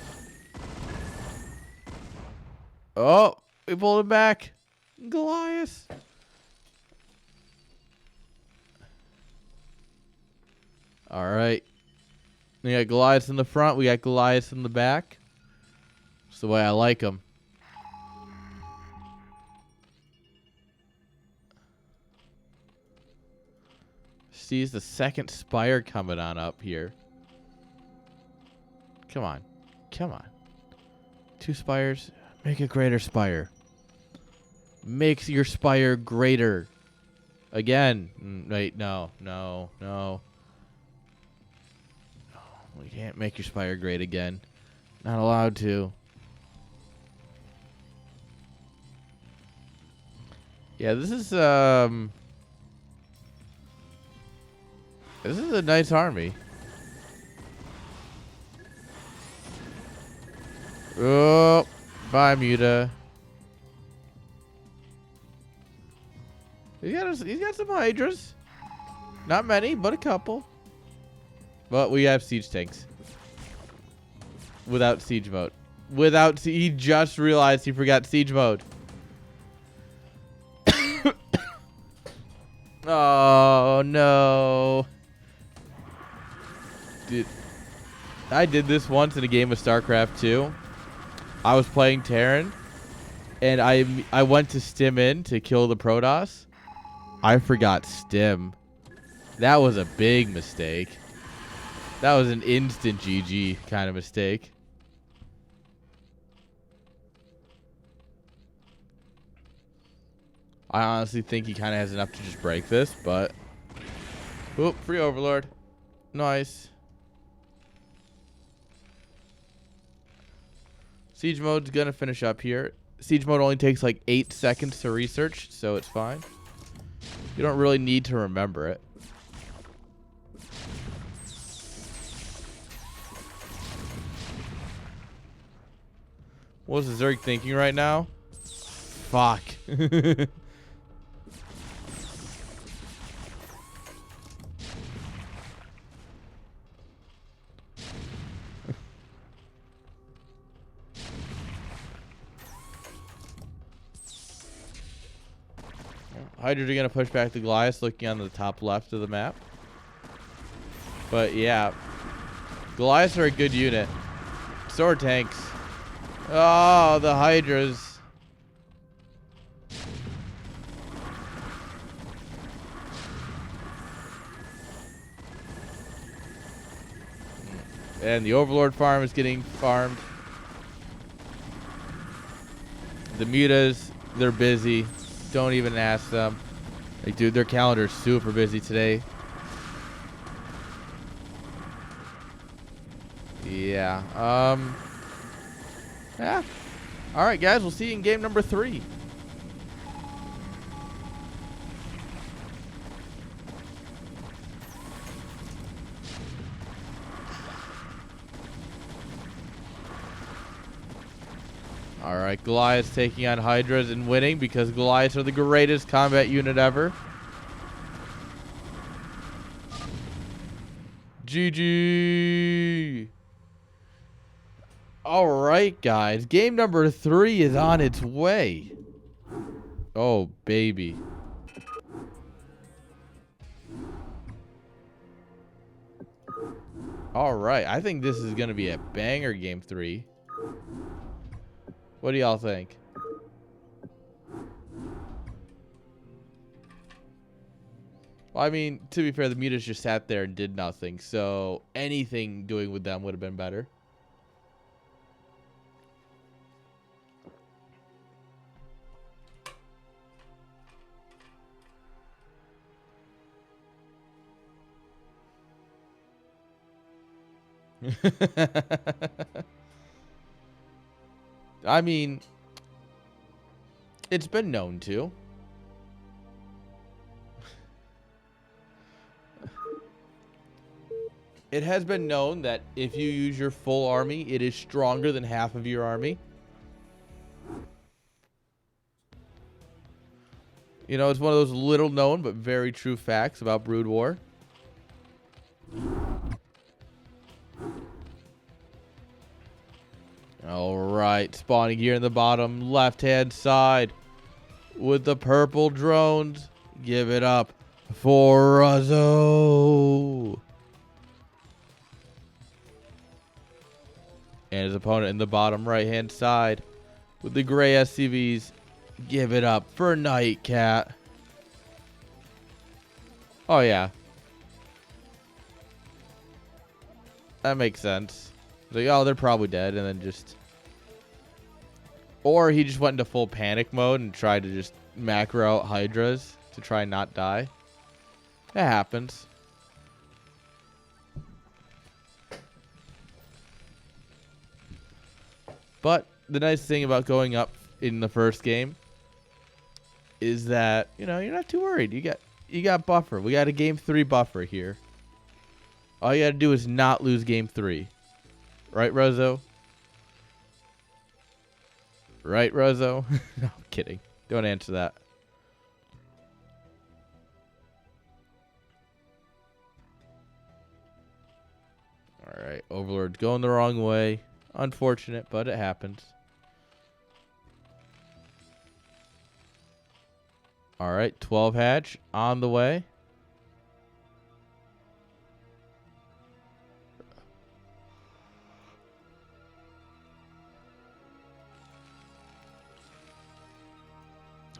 Oh, we pulled him back. Goliath. All right. We got Goliath in the front. We got Goliath in the back. That's the way I like them. Sees the second spire coming on up here. Come on. Come on. 2 spires. Make a greater spire. Makes your spire greater. Again. Wait, no. No. No. We can't make your spire great again. Not allowed to. Yeah, this is a nice army. Oh, bye, Muta. He's got some Hydras. Not many, but a couple. But we have siege tanks. Without siege mode. He just realized he forgot siege mode. Oh, no. Dude. I did this once in a game of Starcraft 2. I was playing Terran, and I went to stim in to kill the Protoss. I forgot stim. That was a big mistake. That was an instant GG kind of mistake. I honestly think he kind of has enough to just break this, but... Oop, free Overlord. Nice. Siege mode's gonna finish up here. Siege mode only takes like 8 seconds to research, so it's fine. You don't really need to remember it. What's the Zerg thinking right now? Fuck. Hydras are going to push back the Goliath, looking on the top left of the map. But yeah, Goliaths are a good unit. So are tanks. Oh, the Hydras. And the Overlord farm is getting farmed. The Mutas, they're busy. Don't even ask them. Like, dude, their calendar's super busy today. Yeah. Yeah. All right, guys. We'll see you in game number 3. All right, Goliath's taking on Hydras and winning because Goliaths are the greatest combat unit ever. GG. All right, guys. Game number 3 is on its way. Oh, baby. All right. I think this is going to be a banger game 3. What do y'all think? Well, I mean, to be fair, the Mutas just sat there and did nothing, so anything doing with them would have been better. I mean, it's been known to. It has been known that if you use your full army, it is stronger than half of your army. You know, it's one of those little known but very true facts about Brood War. Alright, spawning here in the bottom left-hand side with the purple drones. Give it up for RuhZo. And his opponent in the bottom right-hand side with the gray S.C.Vs. Give it up for NiteKat. Oh, yeah. That makes sense. Like, oh, they're probably dead, and then just... Or he just went into full panic mode and tried to just macro out Hydras to try and not die. That happens. But the nice thing about going up in the first game is that, you know, you're not too worried. You got buffer. We got a game 3 buffer here. All you got to do is not lose game 3. Right, RuhZo? Right, RuhZo? No, I'm kidding. Don't answer that. Alright, Overlord's going the wrong way. Unfortunate, but it happens. Alright, 12 hatch on the way.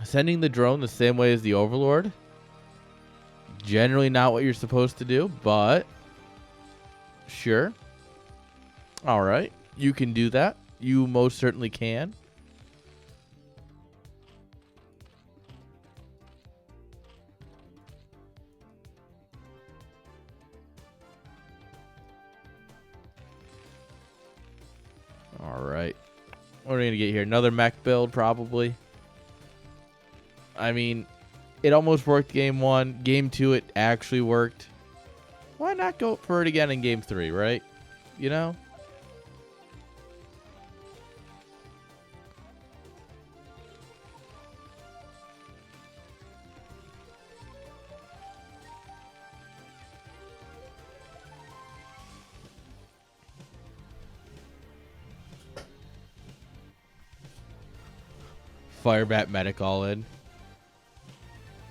Sending the drone the same way as the Overlord. Generally not what you're supposed to do, but sure. Alright, you can do that. You most certainly can. Alright. What are we going to get here? Another mech build, probably. I mean, it almost worked game 1. Game 2, it actually worked. Why not go for it again in game 3, right? You know? Firebat medic all in.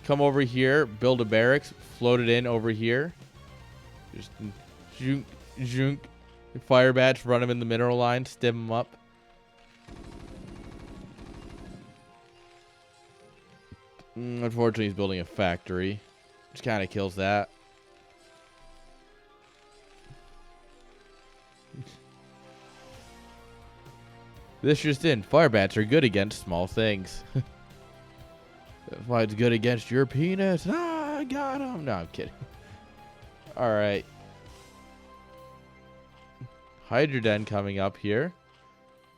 Come over here, build a barracks, float it in over here. Just junk, junk. Firebats, run them in the mineral line, stim them up. Unfortunately, he's building a factory, which kind of kills that. This just in, Firebats are good against small things. That's why it's good against your penis. Ah, I got him. No, I'm kidding. Alright. Hydra Den coming up here.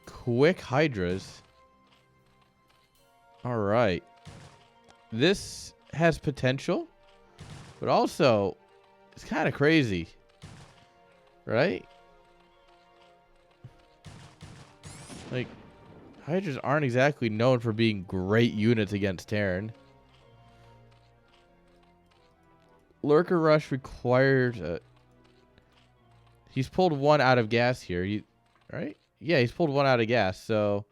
Quick Hydras. Alright. This has potential, but also it's kind of crazy. Right? Like, Hydras aren't exactly known for being great units against Airn. Lurker Rush required... he's pulled one out of gas here. Right? Yeah, he's pulled one out of gas, so...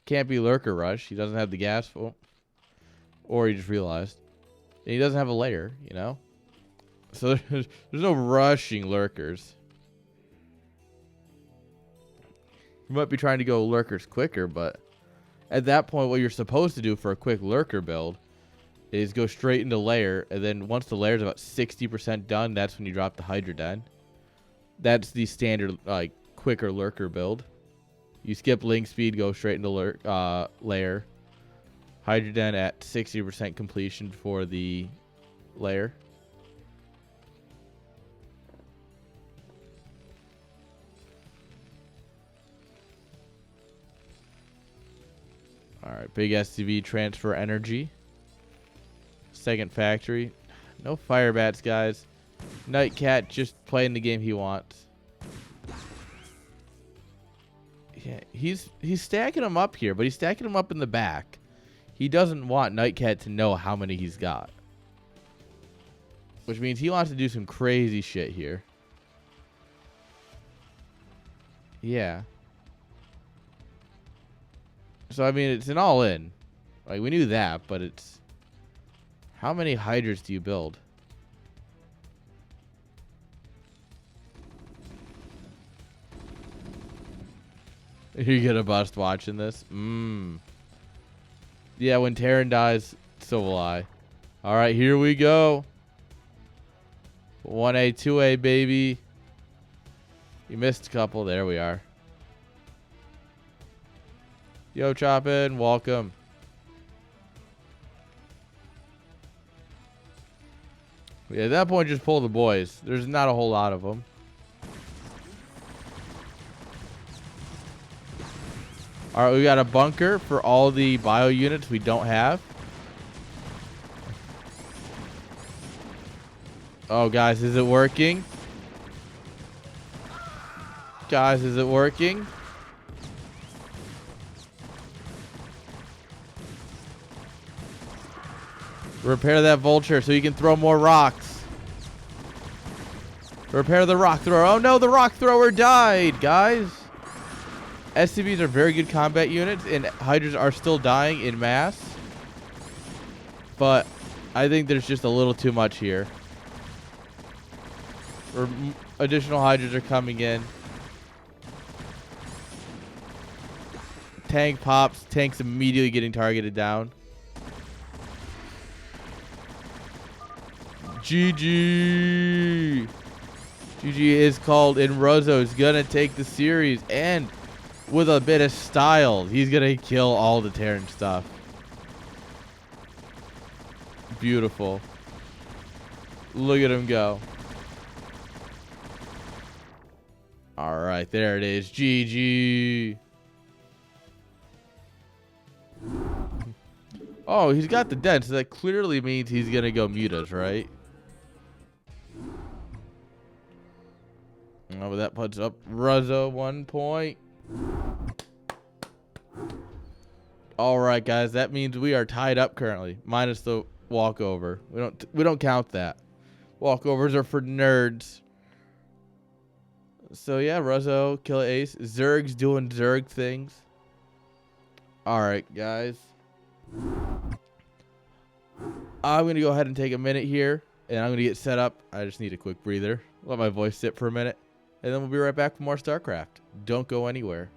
Can't be Lurker Rush. He doesn't have the gas. Or he just realized. And he doesn't have a layer, you know? So there's no rushing Lurkers. You might be trying to go Lurkers quicker, but at that point, what you're supposed to do for a quick Lurker build is go straight into layer, and then once the layer is about 60% done, that's when you drop the Hydra Den. That's the standard, like, quicker Lurker build. You skip link speed, go straight into layer. Hydra Den at 60% completion for the layer. Alright, big S.C.V transfer energy. Second factory. No Firebats, guys. NiteKat just playing the game he wants. Yeah, he's stacking them up here, but he's stacking them up in the back. He doesn't want NiteKat to know how many he's got. Which means he wants to do some crazy shit here. Yeah. So, I mean, it's an all-in. Like, we knew that, but it's... How many Hydras do you build? You're gonna bust watching this? Yeah, when Terran dies, so will I. Alright, here we go. 1A, 2A, baby. You missed a couple. There we are. Yo, Chopin, welcome. Yeah, at that point, just pull the boys. There's not a whole lot of them. All right, we got a bunker for all the bio units we don't have. Oh, guys, is it working? Guys, is it working? Repair that vulture so you can throw more rocks. Repair the rock thrower. Oh no, the rock thrower died, guys. S.C.Vs are very good combat units, and Hydras are still dying in mass. But I think there's just a little too much here. Additional Hydras are coming in. Tank pops. Tank's immediately getting targeted down. GG. GG is called, and RuhZo is going to take the series. And with a bit of style, he's going to kill all the Terran stuff. Beautiful. Look at him go. All right, there it is. GG. Oh, he's got the dent, so that clearly means he's going to go mutas, right? Oh, but that puts up RuhZo 1 point. All right, guys, that means we are tied up currently, minus the walkover. We don't count that. Walkovers are for nerds. So yeah, RuhZo, KilahAce, Zerg's doing Zerg things. All right, guys. I'm gonna go ahead and take a minute here, and I'm gonna get set up. I just need a quick breather. Let my voice sit for a minute, and then we'll be right back for more Starcraft. Don't go anywhere.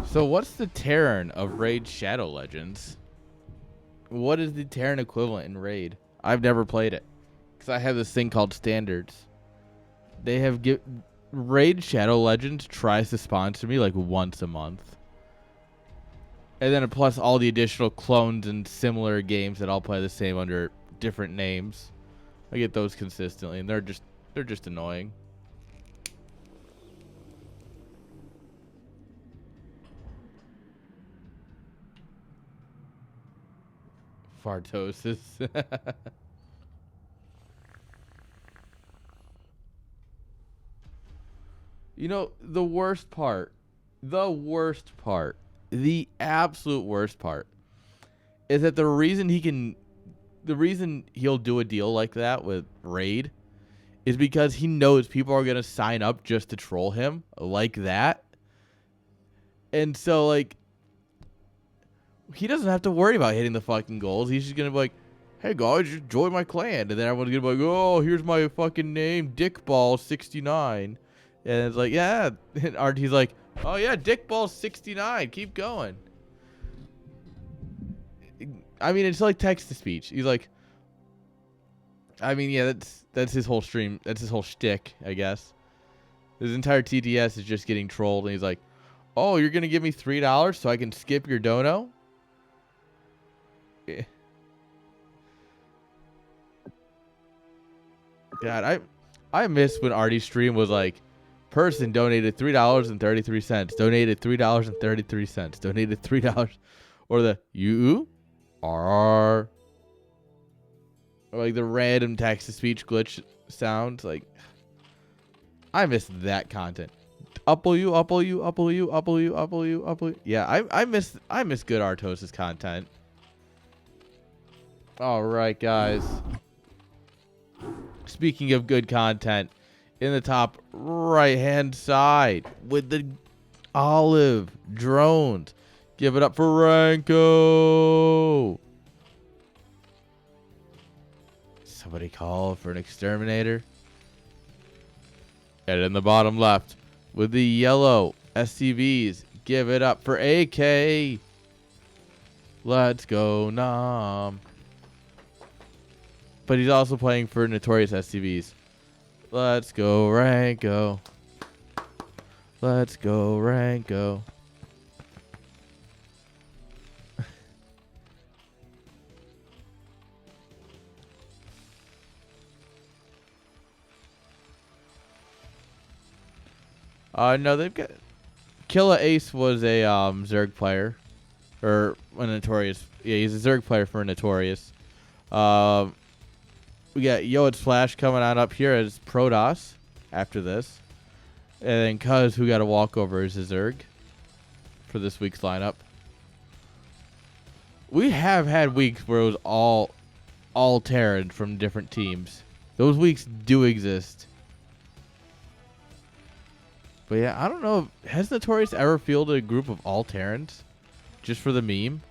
So what's the Terran of Raid Shadow Legends? What is the Terran equivalent in Raid? I've never played it because I have this thing called Standards. They have Raid Shadow Legends tries to sponsor me like once a month. And then plus all the additional clones and similar games that all play the same under different names. I get those consistently, and they're just annoying. Fartosis. You know, the the absolute worst part is that the reason he'll do a deal like that with Raid is because he knows people are going to sign up just to troll him like that. And so, like, he doesn't have to worry about hitting the fucking goals. He's just going to be like, hey, guys, just join my clan. And then everyone's going to be like, oh, here's my fucking name, Dickball69. And it's like, yeah. And RT's like, oh, yeah, Dickball69. Keep going. I mean, it's like text-to-speech. He's like, I mean, yeah, that's his whole stream. That's his whole shtick, I guess. His entire TTS is just getting trolled. And he's like, oh, you're going to give me $3 so I can skip your dono? God, I miss when Artie's stream was like, person donated $3.33, donated $3.33, donated $3, or the you are, or like the random text to speech glitch sounds. Like, I miss that content. Upple you. Yeah, I miss good Artosis content. All right, guys. Speaking of good content, in the top right-hand side with the olive drones, give it up for Ranko. Somebody call for an exterminator. And in the bottom left with the yellow S.C.Vs, give it up for AK. Let's go, Nom. But he's also playing for Notorious S.C.Vs. Let's go, Ranko. Let's go, Ranko. No, they've got... KilahAce was a Zerg player. Or a Notorious. Yeah, he's a Zerg player for a Notorious. We got YoitsFlash coming on up here as Protoss after this. And then Cuz, who got a walkover, is a Zerg for this week's lineup. We have had weeks where it was all Terran from different teams. Those weeks do exist. But yeah, I don't know. Has Notorious ever fielded a group of all Terrans just for the meme?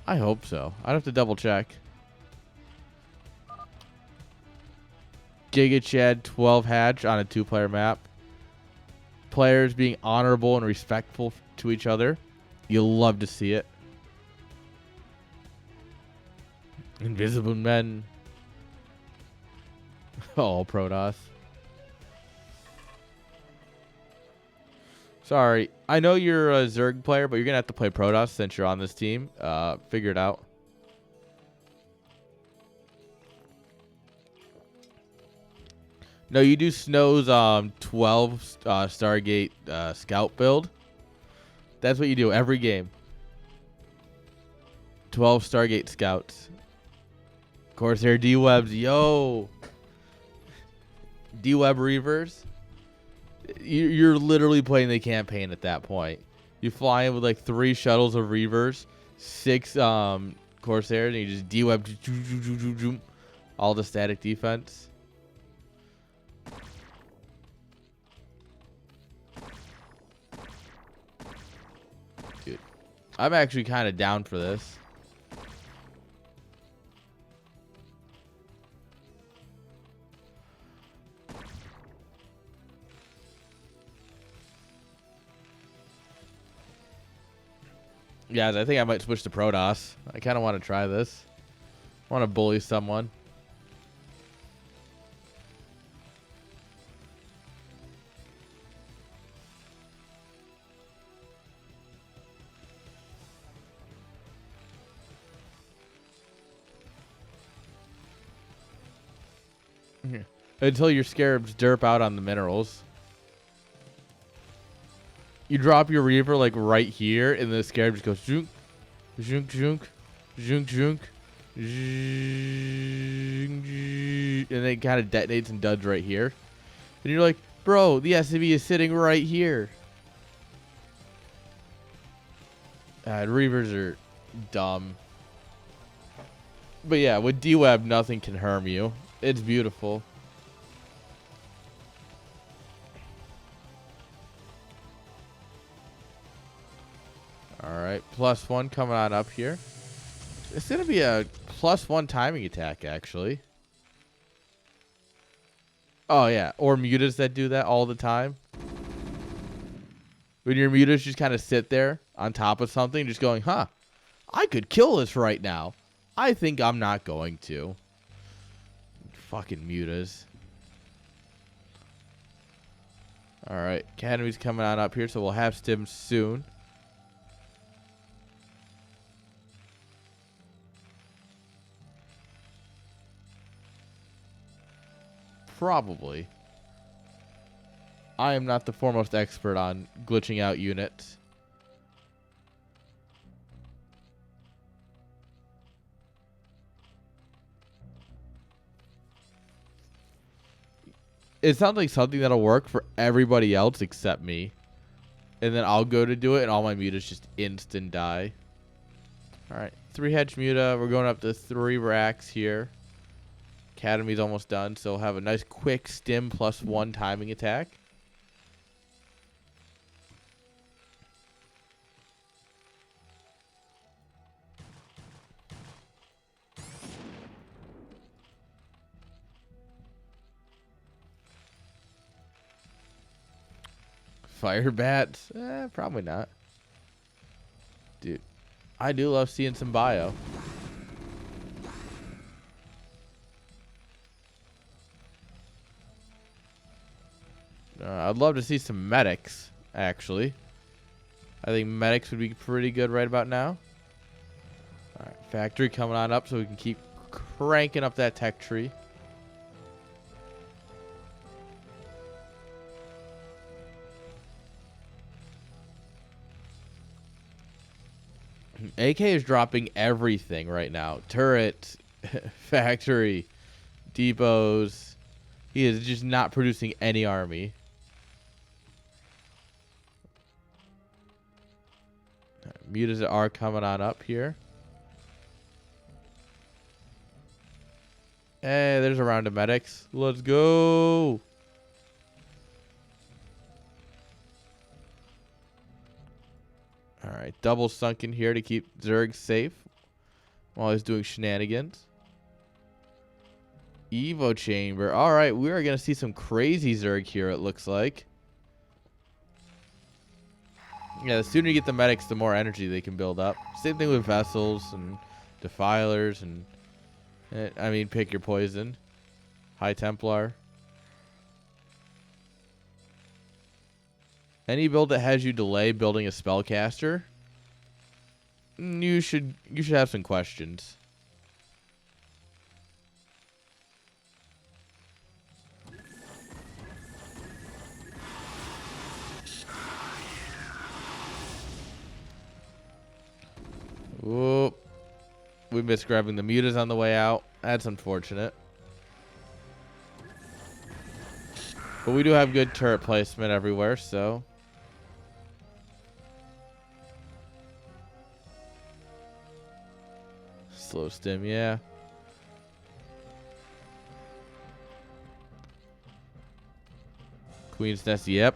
I hope so. I'd have to double check. Giga Chad 12 hatch on a 2-player map. Players being honorable and respectful to each other. You'll love to see it. Invisible men. Oh, Protoss. Sorry. I know you're a Zerg player, but you're going to have to play Protoss since you're on this team. Figure it out. No, you do Snow's 12 Stargate Scout build. That's what you do every game. 12 Stargate Scouts. Corsair D-Webs. Yo. D-Web Reavers. You're literally playing the campaign at that point. You fly in with like 3 shuttles of Reavers, 6 Corsairs, and you just D-Web all the static defense. Dude, I'm actually kind of down for this. Guys, I think I might switch to Protoss. I kind of want to try this. I want to bully someone. until your scarabs derp out on the minerals. You drop your Reaper like right here, and the scarab just goes zhunk, zhunk, zhunk, zhunk, zhunk, zhunk, and then it kind of detonates and duds right here. And you're like, bro, the S.C.V is sitting right here. Reavers are dumb. But yeah, with D-Web, nothing can harm you. It's beautiful. Alright, +1 coming on up here. It's going to be a +1 timing attack, actually. Oh, yeah. Or mutas that do that all the time. When your mutas just kind of sit there on top of something, just going, huh, I could kill this right now. I think I'm not going to. Fucking mutas. Alright, Academy's coming on up here, so we'll have stims soon. Probably. I am not the foremost expert on glitching out units. It sounds like something that'll work for everybody else except me. And then I'll go to do it, and all my mutas just instant die. Alright, 3 hedge muta. We're going up to 3 racks here. Academy's almost done, so we'll have a nice quick stim +1 timing attack. Fire bats? Probably not. Dude, I do love seeing some bio. I'd love to see some medics, actually. I think medics would be pretty good right about now. Alright, factory coming on up so we can keep cranking up that tech tree. AK is dropping everything right now. Turret, factory, depots. He is just not producing any army. Mutas are coming on up here. Hey, there's a round of medics. Let's go. Alright, double sunk in here to keep Zerg safe while he's doing shenanigans. Evo chamber. Alright, we are going to see some crazy Zerg here, it looks like. Yeah, the sooner you get the medics, the more energy they can build up. Same thing with vessels and defilers and... I mean, pick your poison. High Templar. Any build that has you delay building a spellcaster, you should have some questions. Whoop. We missed grabbing the mutas on the way out. That's unfortunate. But we do have good turret placement everywhere, so... Slow stim, yeah. Queen's Nest, yep.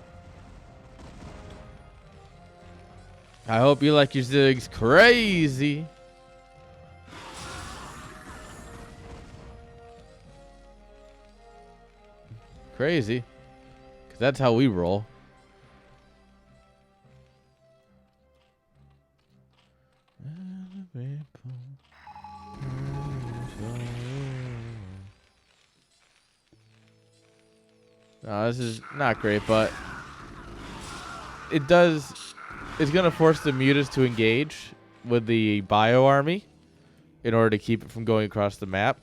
I hope you like your zigs crazy. Crazy. Because that's how we roll. No, this is not great, but it does... It's going to force the mutas to engage with the bio army in order to keep it from going across the map.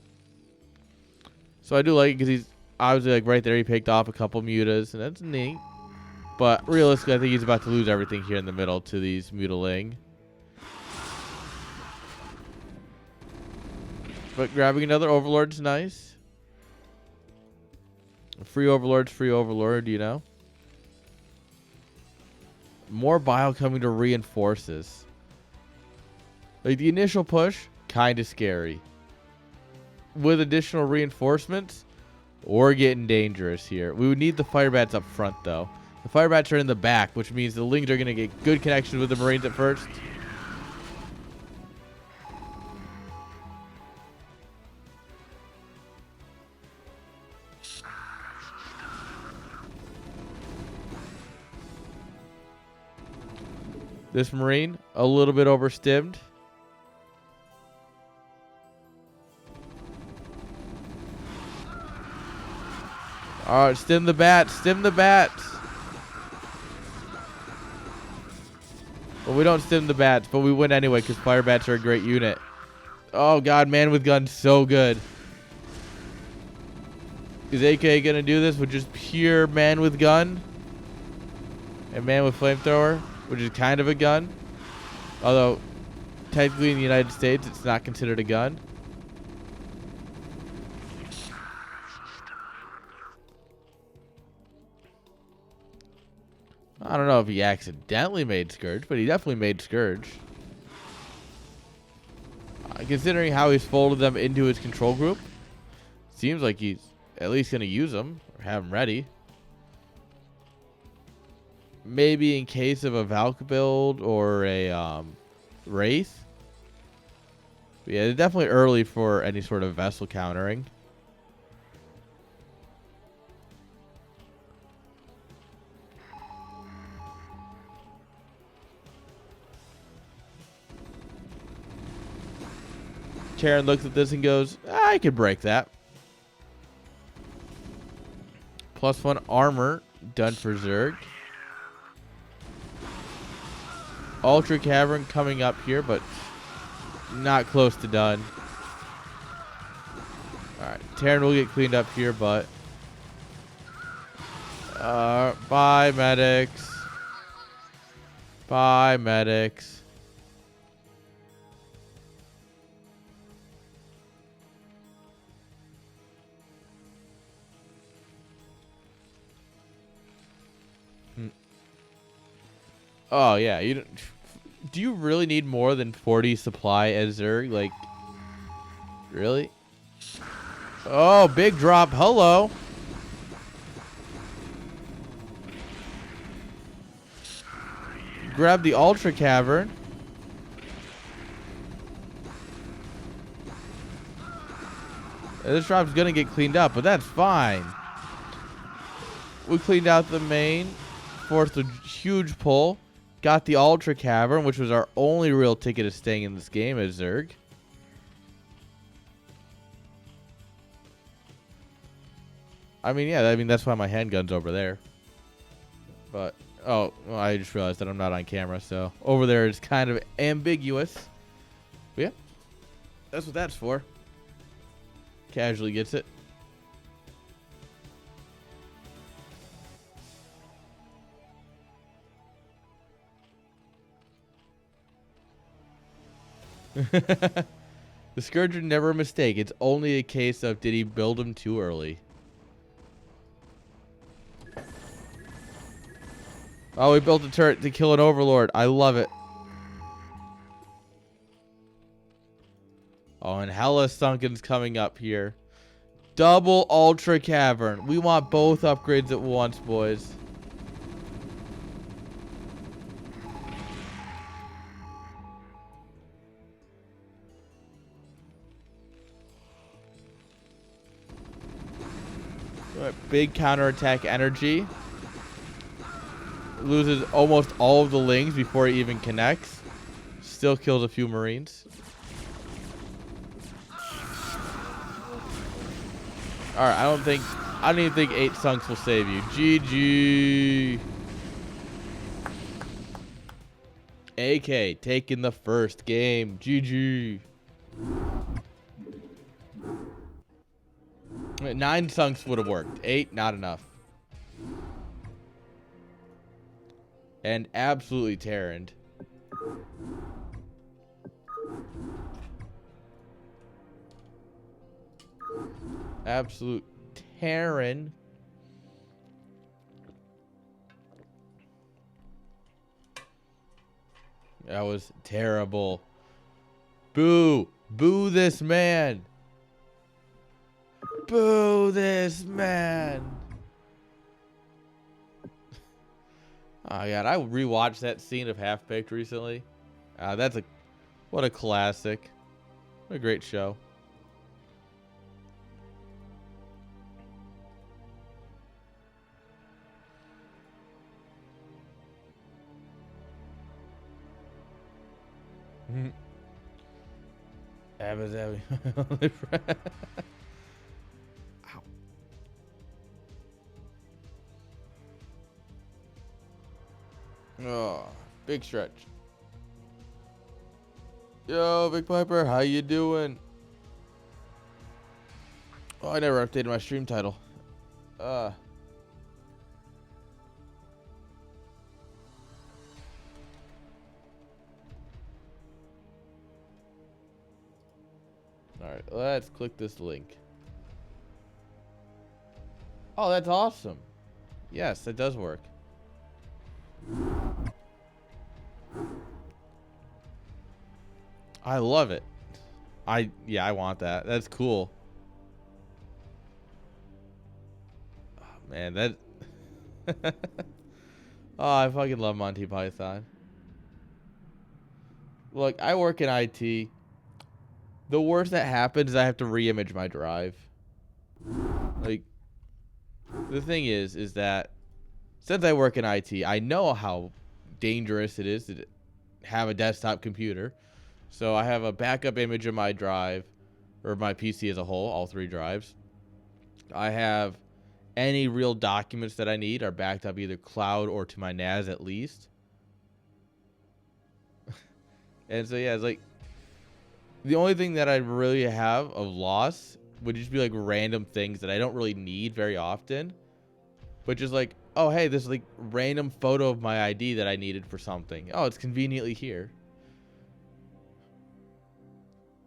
So I do like it because he's obviously, like right there, he picked off a couple mutas, and that's neat. But realistically, I think he's about to lose everything here in the middle to these mutaling. But grabbing another Overlord's nice. Free Overlord's free Overlord, you know. More bile coming to reinforce this. Like the initial push, kind of scary. With additional reinforcements, we're getting dangerous here. We would need the Firebats up front, though. The Firebats are in the back, which means the Lings are going to get good connections with the Marines at first. This Marine, a little bit overstimmed. Alright, stim the bats, stim the bats. Well, we don't stim the bats, but we win anyway because fire bats are a great unit. Oh god, man with gun, so good. Is AK gonna do this with just pure man with gun? And man with flamethrower, which is kind of a gun. Although, technically in the United States, it's not considered a gun. I don't know if he accidentally made Scourge, but he definitely made Scourge. Considering how he's folded them into his control group, seems like he's at least going to use them or have them ready. Maybe in case of a Valk build or a Wraith. But yeah, definitely early for any sort of vessel countering. Karen looks at this and goes, I could break that. +1 armor done for Zerg. Ultra Cavern coming up here, but not close to done. Alright, Terran will get cleaned up here, but bye medics. Bye medics. Oh yeah, you don't. Do you really need more than 40 supply as Zerg? Like, really? Oh, big drop. Hello. Grab the Ultra Cavern. This drop's gonna get cleaned up, but that's fine. We cleaned out the main, forced a huge pull. Got the Ultra Cavern, which was our only real ticket of staying in this game as Zerg. I mean, yeah, that's why my handgun's over there. But, oh, well, I just realized that I'm not on camera, so over there is kind of ambiguous. But yeah, that's what that's for. Casually gets it. The Scourge are never a mistake. It's only a case of did he build him too early. Oh, we built a turret to kill an Overlord. I love it. Oh, and Hella Sunken's coming up here. Double Ultra Cavern. We want both upgrades at once, boys. Big counterattack energy. Loses almost all of the Lings before he even connects. Still kills a few Marines. Alright, I don't even think 8 Sunks will save you. GG. AK taking the first game. GG. 9 sunks would have worked. 8, not enough. And absolutely Terran. Absolute Terran. That was terrible. Boo. Boo this man. Boo this man. Oh god, I rewatched that scene of Half Baked recently. What a classic. What a great show. Ow. Oh, big stretch. Yo, Big Piper, how you doing? Oh, I never updated my stream title. Alright, let's click this link. Oh, that's awesome. Yes, that does work. I love it. I want that. That's cool. Oh, man, that oh, I fucking love Monty Python. Look, I work in IT. The worst that happens is I have to re-image my drive. Like, the thing is that since I work in IT, I know how dangerous it is to have a desktop computer. So I have a backup image of my drive, or my PC as a whole, all 3 drives. I have any real documents that I need are backed up either cloud or to my NAS at least. And so yeah, it's like the only thing that I really have of loss would just be like random things that I don't really need very often. But just like, oh hey, this like random photo of my ID that I needed for something. Oh, it's conveniently here.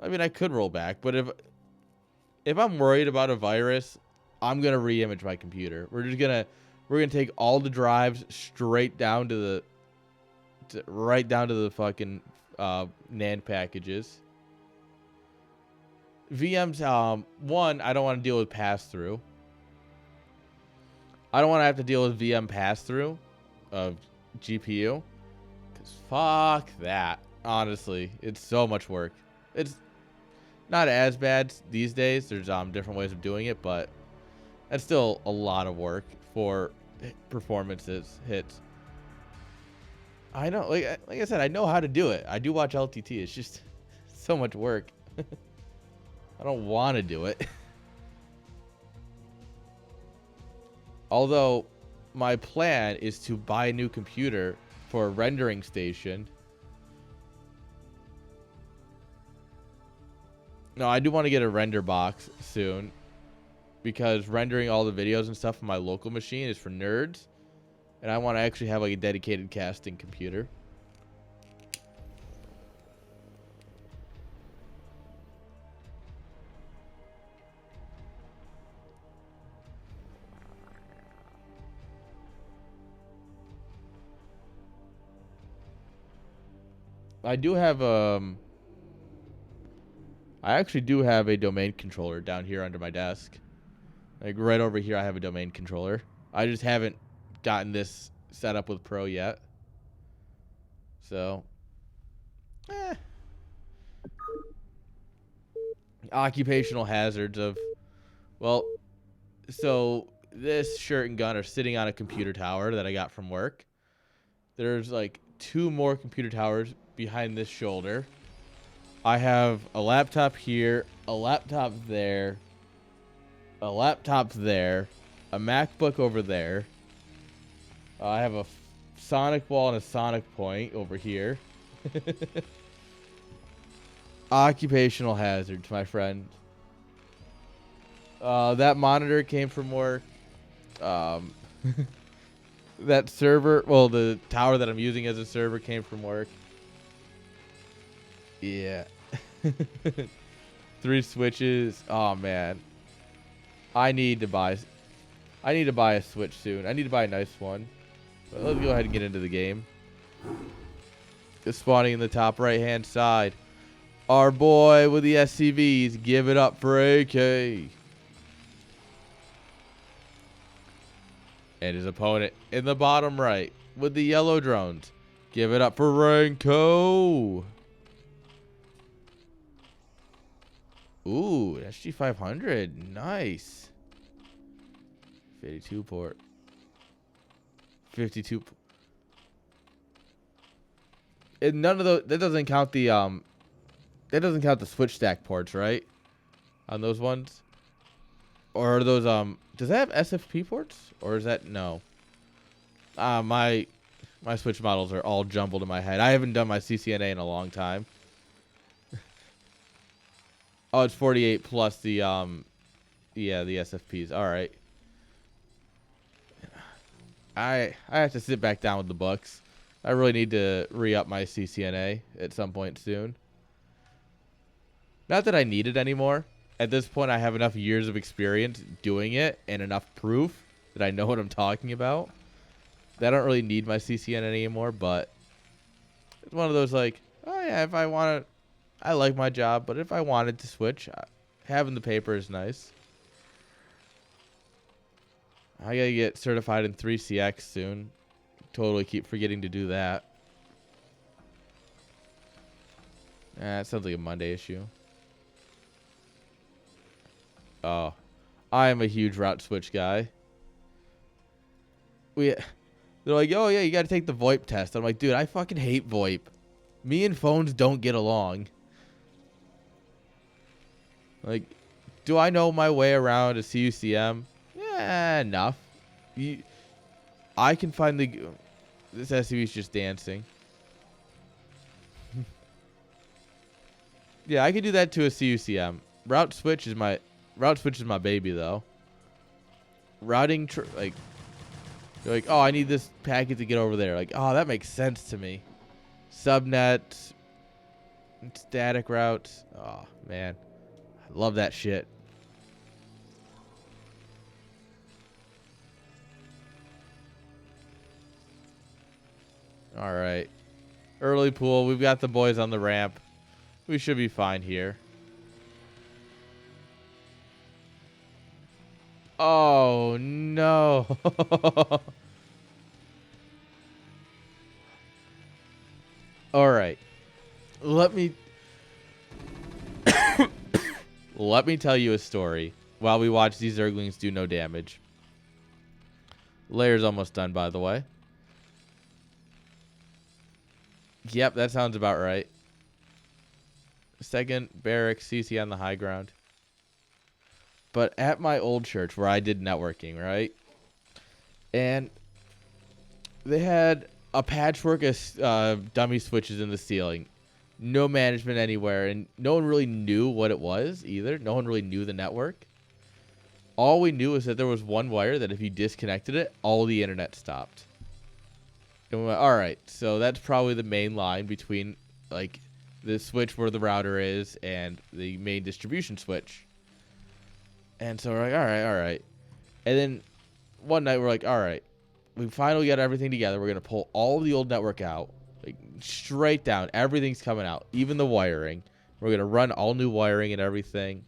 I mean, I could roll back, but if I'm worried about a virus, I'm gonna re-image my computer. We're gonna take all the drives straight down to right down to the fucking NAND packages. VMs, one, I don't want to deal with pass-through. I don't want to have to deal with VM pass-through of GPU. Because fuck that. Honestly, it's so much work. It's not as bad these days. There's different ways of doing it, but that's still a lot of work for performances hits. I know, like I said, I know how to do it. I do watch LTT. It's just so much work. I don't want to do it. Although my plan is to buy a new computer for a rendering station. No, I do want to get a render box soon, because rendering all the videos and stuff on my local machine is for nerds, and I want to actually have like a dedicated casting computer. I do have I actually do have a domain controller down here under my desk. Like right over here, I have a domain controller. I just haven't gotten this set up with Pro yet. So, occupational hazards of, well, so this shirt and gun are sitting on a computer tower that I got from work. There's like 2 more computer towers behind this shoulder. I have a laptop here, a laptop there, a laptop there, a MacBook over there. I have a Sonic wall and a Sonic point over here. Occupational hazards, my friend. That monitor came from work. That server, well, the tower that I'm using as a server came from work. Yeah. 3 switches. Oh man. I need to buy a switch soon. I need to buy a nice one. But let's go ahead and get into the game. Just spawning in the top right hand side. Our boy with the S.C.Vs. Give it up for AK. And his opponent in the bottom right with the yellow drones. Give it up for Ranko. Ooh, SG500. Nice. 52 port. 52. And none of those, that doesn't count the switch stack ports, right? On those ones? Or are those does that have SFP ports? Or is that no? My switch models are all jumbled in my head. I haven't done my CCNA in a long time. Oh, it's 48 plus the the SFPs. All right. I have to sit back down with the books. I really need to re-up my CCNA at some point soon. Not that I need it anymore. At this point, I have enough years of experience doing it and enough proof that I know what I'm talking about. That I don't really need my CCNA anymore, but it's one of those like, oh yeah, if I want to, I like my job, but if I wanted to switch, having the paper is nice. I gotta get certified in 3CX soon. Totally keep forgetting to do that. It sounds like a Monday issue. Oh, I am a huge route switch guy. They're like, oh yeah, you gotta take the VoIP test. I'm like, dude, I fucking hate VoIP. Me and phones don't get along. Like, do I know my way around a CUCM? Yeah, enough. I can find the... This S.C.V is just dancing. Yeah, I can do that to a CUCM. Route switch is my baby though. Routing like you're like, oh, I need this packet to get over there. Like, oh, that makes sense to me. Subnet, static routes. Oh man, I love that shit. All right, early pool. We've got the boys on the ramp. We should be fine here. Oh no. All right. Let me tell you a story while we watch these Zerglings do no damage. Layer's almost done, by the way. Yep, that sounds about right. Second barracks, CC on the high ground. But at my old church where I did networking, right? And they had a patchwork of dummy switches in the ceiling. No management anywhere. And no one really knew what it was either. No one really knew the network. All we knew is that there was one wire that if you disconnected it, all the internet stopped. And we went, all right, so that's probably the main line between like the switch where the router is and the main distribution switch. And so we're like, all right. And then one night we're like, all right, we finally got everything together. We're going to pull all the old network out, like straight down. Everything's coming out, even the wiring. We're going to run all new wiring and everything.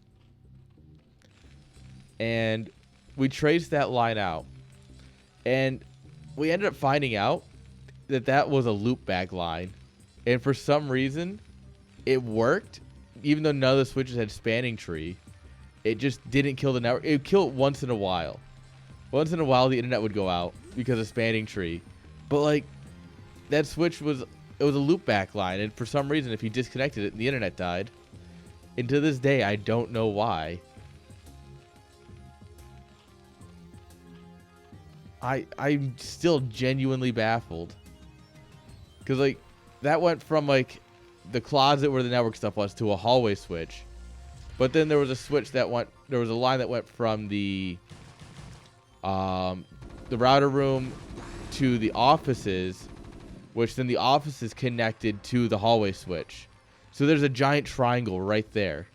And we traced that line out. And we ended up finding out that that was a loopback line. And for some reason, it worked, even though none of the switches had spanning tree. It just didn't kill the network. It would kill it once in a while. Once in a while, the internet would go out because of spanning tree. But, like, that switch was a loopback line. And for some reason, if you disconnected it, the internet died. And to this day, I don't know why. I'm still genuinely baffled. Because, like, that went from, like, the closet where the network stuff was to a hallway switch. But then there was a switch that went. There was a line that went from the router room to the offices, which then the offices connected to the hallway switch. So there's a giant triangle right there.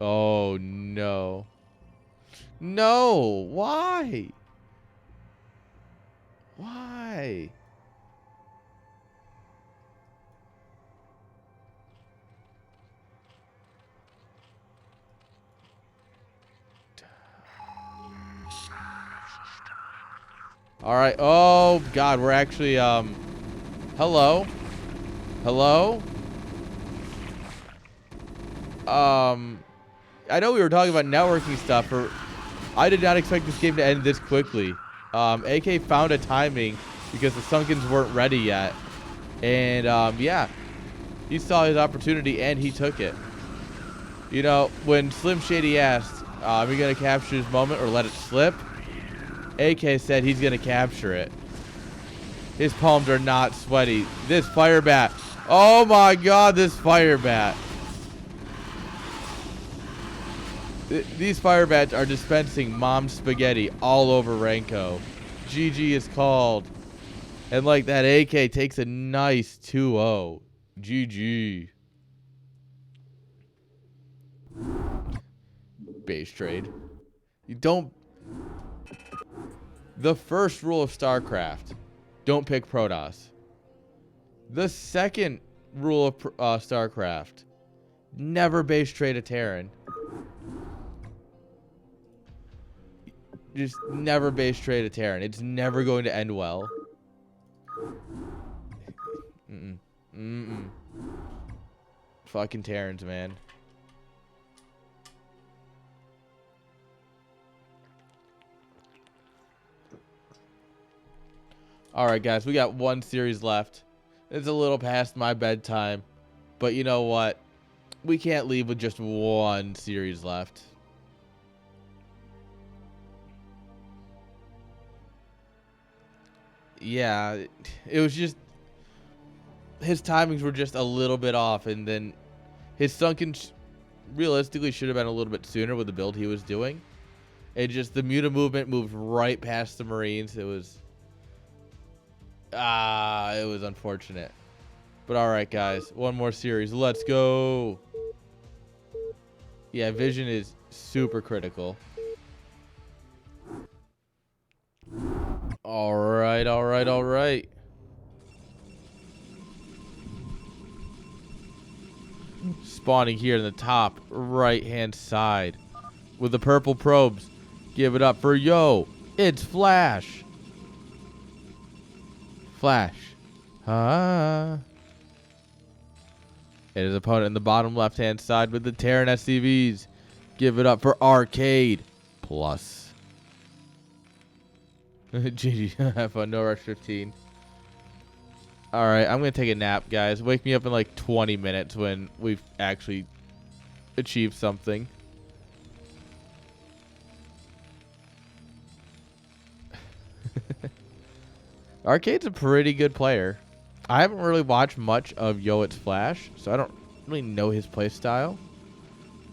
Oh no. No, why? Why? All right. Oh God, we're actually hello. Hello. I know we were talking about networking stuff. I did not expect this game to end this quickly. AK found a timing because the Sunkens weren't ready yet, and yeah, he saw his opportunity and he took it. You know, when Slim Shady asked, "Are we gonna capture his moment or let it slip?" AK said he's gonna capture it. His palms are not sweaty. This fire bat. Oh my God, this fire bat. These fire bats are dispensing mom's spaghetti all over Ranko. GG is called. And like that, AK takes a nice 2-0. GG. Base trade. You don't... The first rule of Starcraft. Don't pick Protoss. The second rule of Starcraft. Never base trade a Terran. Just never base trade a Terran. It's never going to end well. Fucking Terrans, man. Alright, guys. We got one series left. It's a little past my bedtime. But you know what? We can't leave with just one series left. Yeah, it was just his timings were just a little bit off, and then his sunken realistically should have been a little bit sooner with the build he was doing. It just the Muta movement moved right past the Marines. It was unfortunate. But all right, guys, one more series. Let's go. Yeah, vision is super critical. All right, all right, all right. Spawning here in the top right-hand side with the purple probes. Give it up for YoitsFlash. Flash. And his opponent in the bottom left-hand side with the Terran S.C.Vs. Give it up for Arcade Plus. GG, have fun. No rush 15. Alright, I'm going to take a nap, guys. Wake me up in like 20 minutes when we've actually achieved something. Arcade's a pretty good player. I haven't really watched much of YoitsFlash, so I don't really know his play style.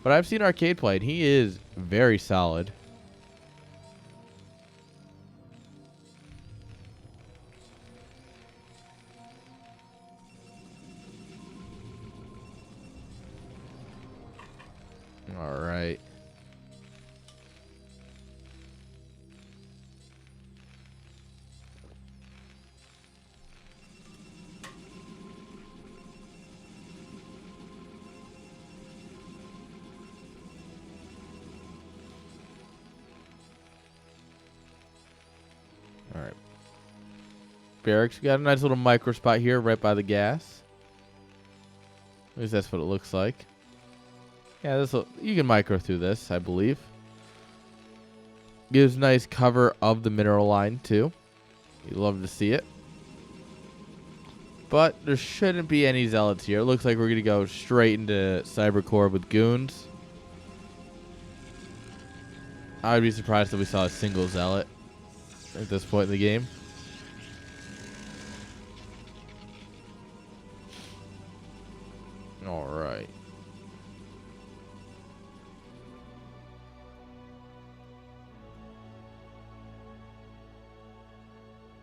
But I've seen Arcade play, and he is very solid. All right. All right. Barracks, we got a nice little micro spot here right by the gas. At least that's what it looks like. Yeah, you can micro through this, I believe. Gives nice cover of the mineral line, too. You'd love to see it. But there shouldn't be any zealots here. It looks like we're going to go straight into Cybercore with goons. I would be surprised if we saw a single zealot at this point in the game.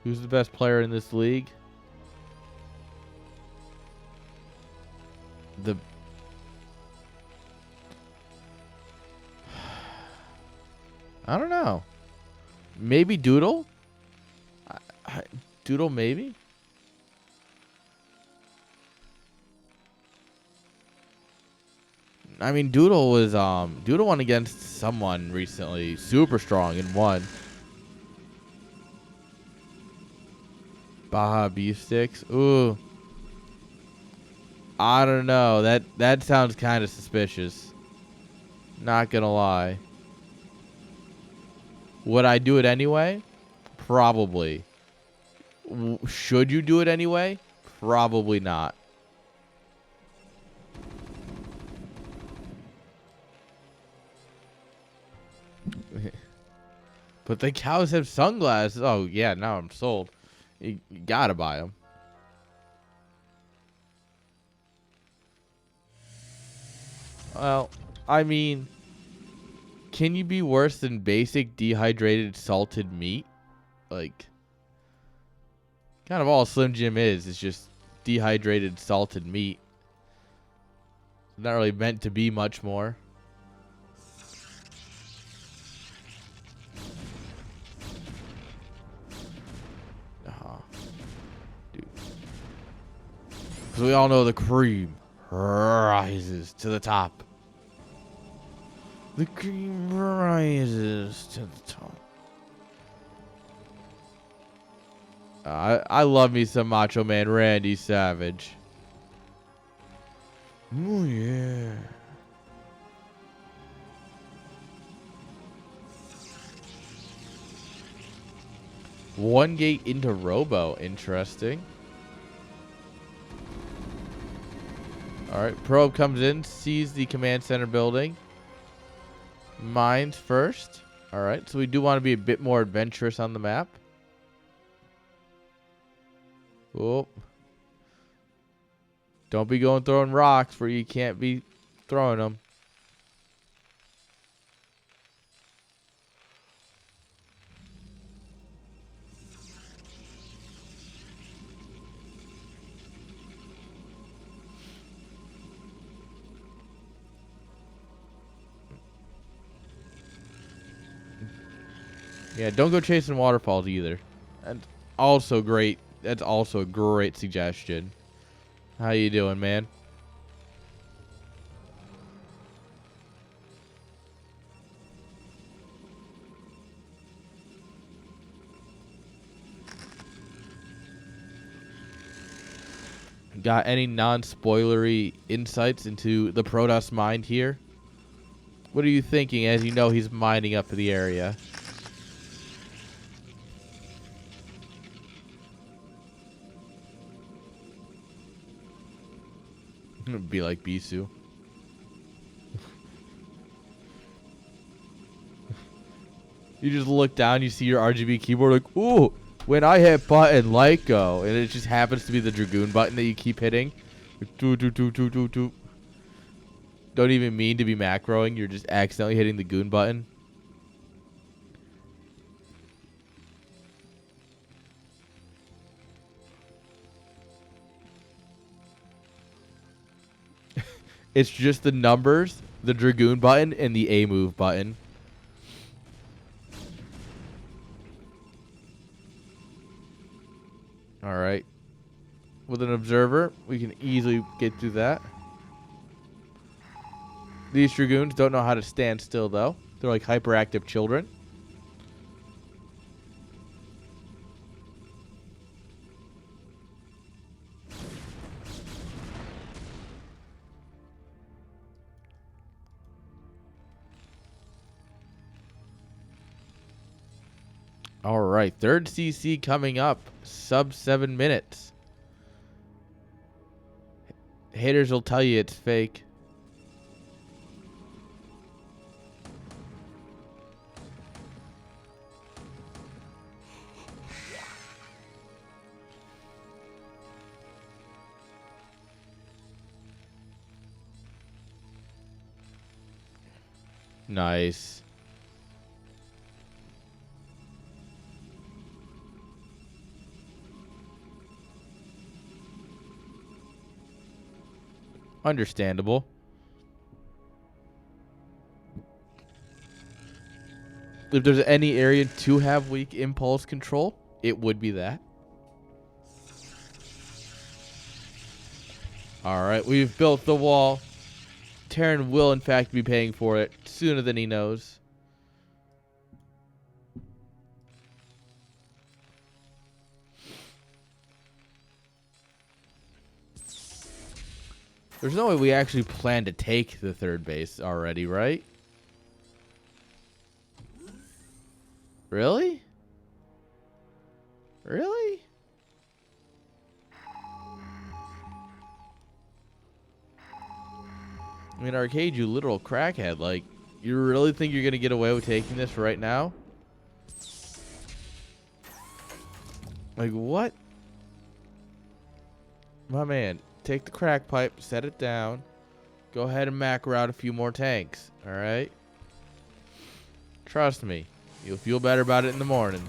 Who's the best player in this league? I don't know. Maybe Doodle? Doodle, maybe? I mean, Doodle was, Doodle won against someone recently. Super strong and won. Baja beef sticks. Ooh. I don't know. That sounds kind of suspicious. Not gonna lie. Would I do it anyway? Probably. Should you do it anyway? Probably not. But the cows have sunglasses. Oh, yeah, now I'm sold. You gotta buy them. Well, I mean, can you be worse than basic dehydrated salted meat? Like, kind of all Slim Jim is just dehydrated salted meat. Not really meant to be much more. Dude. Because we all know the cream rises to the top. The cream rises to the top. I love me some Macho Man Randy Savage. Oh, yeah. One gate into Robo. Interesting. Alright, probe comes in, sees the command center building. Mines first. Alright, so we do want to be a bit more adventurous on the map. Oh. Don't be going throwing rocks where you can't be throwing them. Yeah, don't go chasing waterfalls either. And also great. That's also a great suggestion. How you doing, man? Got any non-spoilery insights into the Protoss mind here? What are you thinking as you know he's mining up the area? Be like Bisu. You just look down, you see your RGB keyboard, like, ooh, when I hit button, like go, and it just happens to be the Dragoon button that you keep hitting. Like, do. Don't even mean to be macroing, you're just accidentally hitting the goon button. It's just the numbers, the Dragoon button, and the A move button. Alright. With an observer, we can easily get through that. These Dragoons don't know how to stand still, though. They're like hyperactive children. All right, third CC coming up, sub 7 minutes. Haters will tell you it's fake. Nice. Understandable. If there's any area to have weak impulse control, it would be that. Alright, we've built the wall. Terran will, in fact, be paying for it sooner than he knows. There's no way we actually plan to take the third base already, right? Really? Really? I mean, Arcade, you literal crackhead. Like, you really think you're going to get away with taking this right now? Like, what? My man, take the crack pipe, set it down. Go ahead and macro out a few more tanks, alright? Trust me, you'll feel better about it in the morning.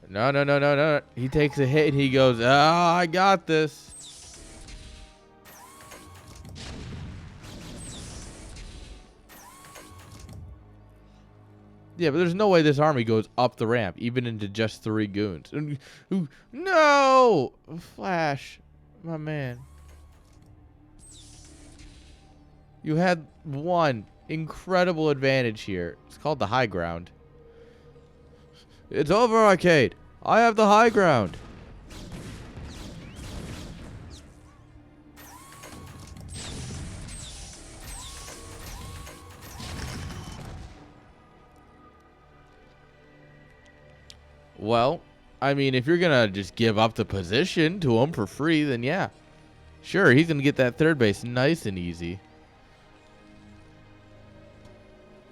No, no, no, no, no. He takes a hit and he goes, ah, I got this. Yeah, but there's no way this army goes up the ramp, even into just 3 goons. No! Flash. My man. You had one incredible advantage here. It's called the high ground. It's over, Arcade. I have the high ground. Well, I mean, if you're going to just give up the position to him for free, then yeah. Sure, he's going to get that third base nice and easy.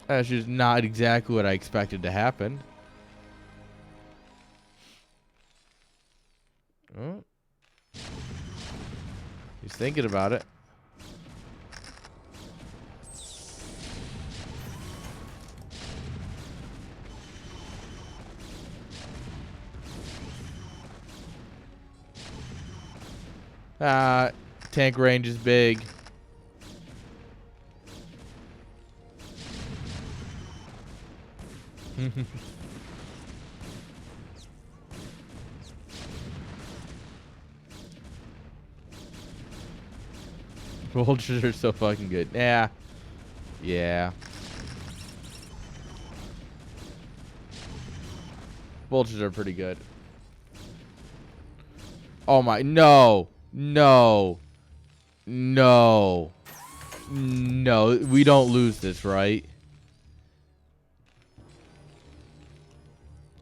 That's just not exactly what I expected to happen. Oh. He's thinking about it. Tank range is big. Vultures are so fucking good. Yeah. Yeah. Vultures are pretty good. Oh my, no. No. No. No, we don't lose this, right?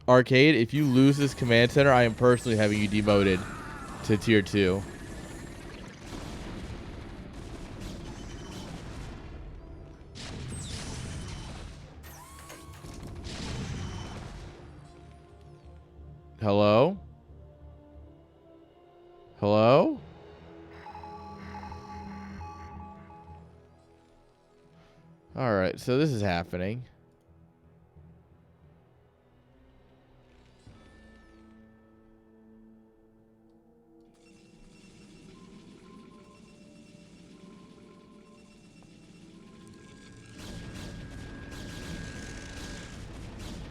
Arcade, if you lose this command center, I am personally having you demoted to tier 2. Hello? Hello? Alright, so this is happening.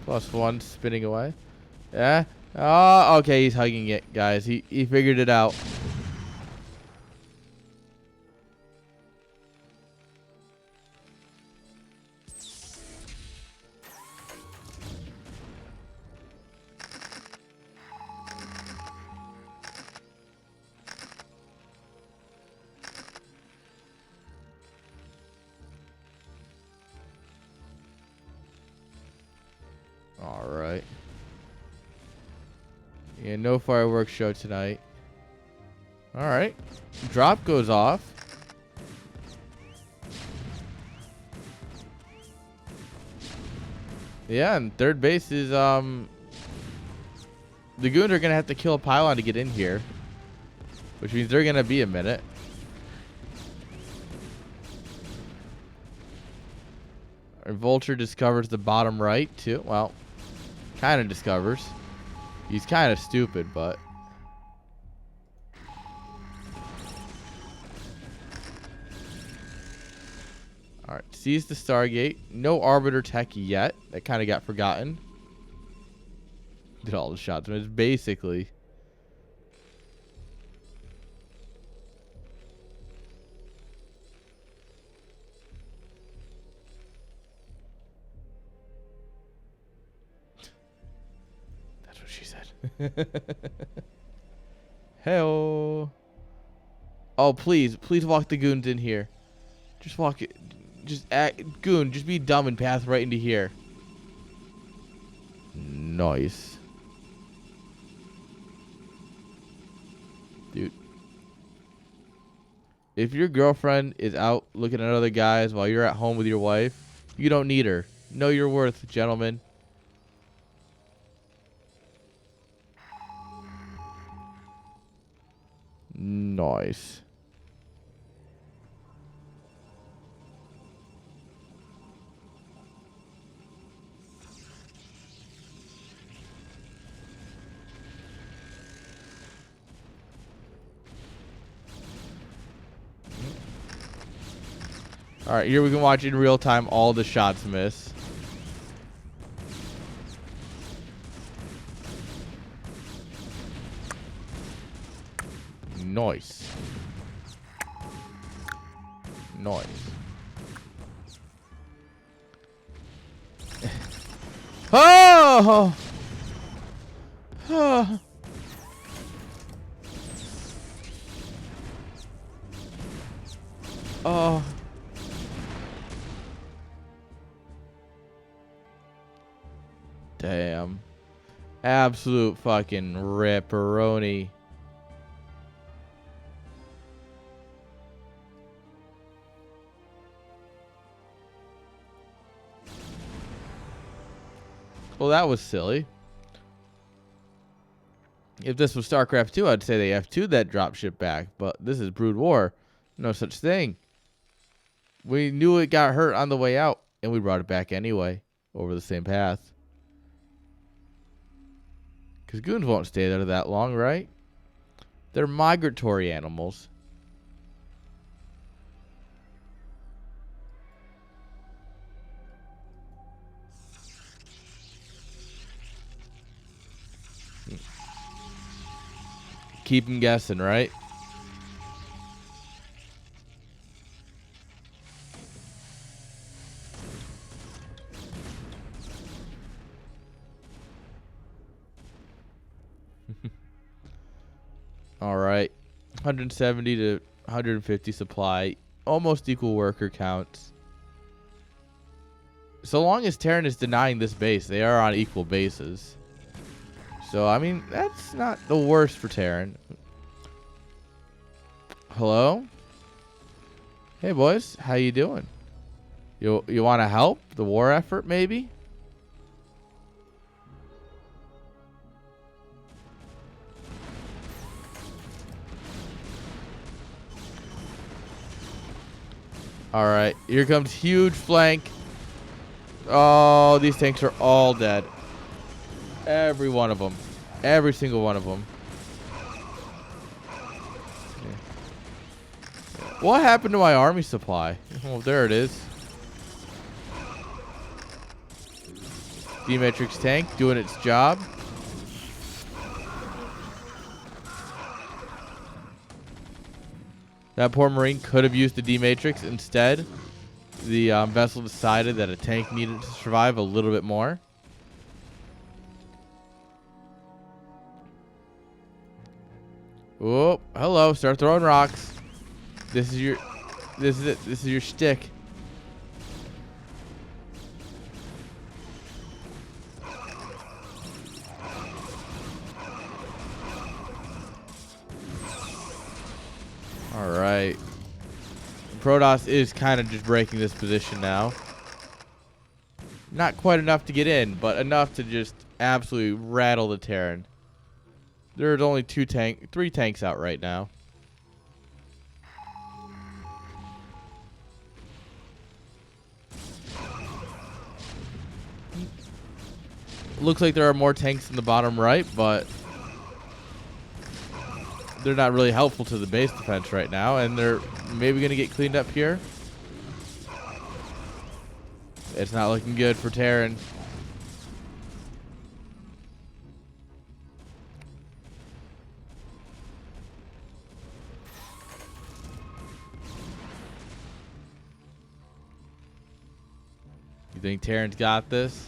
+1 spinning away. Yeah. Oh, okay, he's hugging it, guys. He figured it out. All right. Yeah, no fireworks show tonight. All right. Drop goes off. Yeah, and third base is the goons are gonna have to kill a pylon to get in here, which means they're gonna be a minute. Our vulture discovers the bottom right too. Well, kind of discovers. He's kind of stupid, but Alright, seize the Stargate. No Arbiter tech yet. That kind of got forgotten. Did all the shots. It's basically... That's what she said. Hell. Oh, please. Please walk the goons in here. Just walk it. Just act, goon, just be dumb and pass right into here. Nice. Dude. If your girlfriend is out looking at other guys while you're at home with your wife, you don't need her. Know your worth, gentlemen. Nice. All right, here we can watch in real time all the shots miss. Nice. Nice. Oh! Oh! Oh. Damn. Absolute fucking ripperoni. Well, that was silly. If this was Starcraft 2, I'd say they F2'd that dropship back. But this is Brood War. No such thing. We knew it got hurt on the way out, and we brought it back anyway over the same path. Because goons won't stay there that long, right? They're migratory animals. Keep them guessing, right? All right. 170 to 150 supply. Almost equal worker counts. So long as Terran is denying this base, they are on equal bases. So, I mean, that's not the worst for Terran. Hello? Hey, boys. How you doing? You want to help the war effort, maybe? All right. Here comes huge flank. Oh, these tanks are all dead. Every one of them. Every single one of them. Yeah. What happened to my army supply? Oh, there it is. D-Matrix tank doing its job. That poor Marine could have used the D-Matrix. Instead, the vessel decided that a tank needed to survive a little bit more. Oh, hello. Start throwing rocks. This is it. This is your shtick. All right. Protoss is kind of just breaking this position now. Not quite enough to get in, but enough to just absolutely rattle the Terran. There's only three tanks out right now. Looks like there are more tanks in the bottom right, but they're not really helpful to the base defense right now, and they're maybe going to get cleaned up here. It's not looking good for Terran. You think Terran's got this?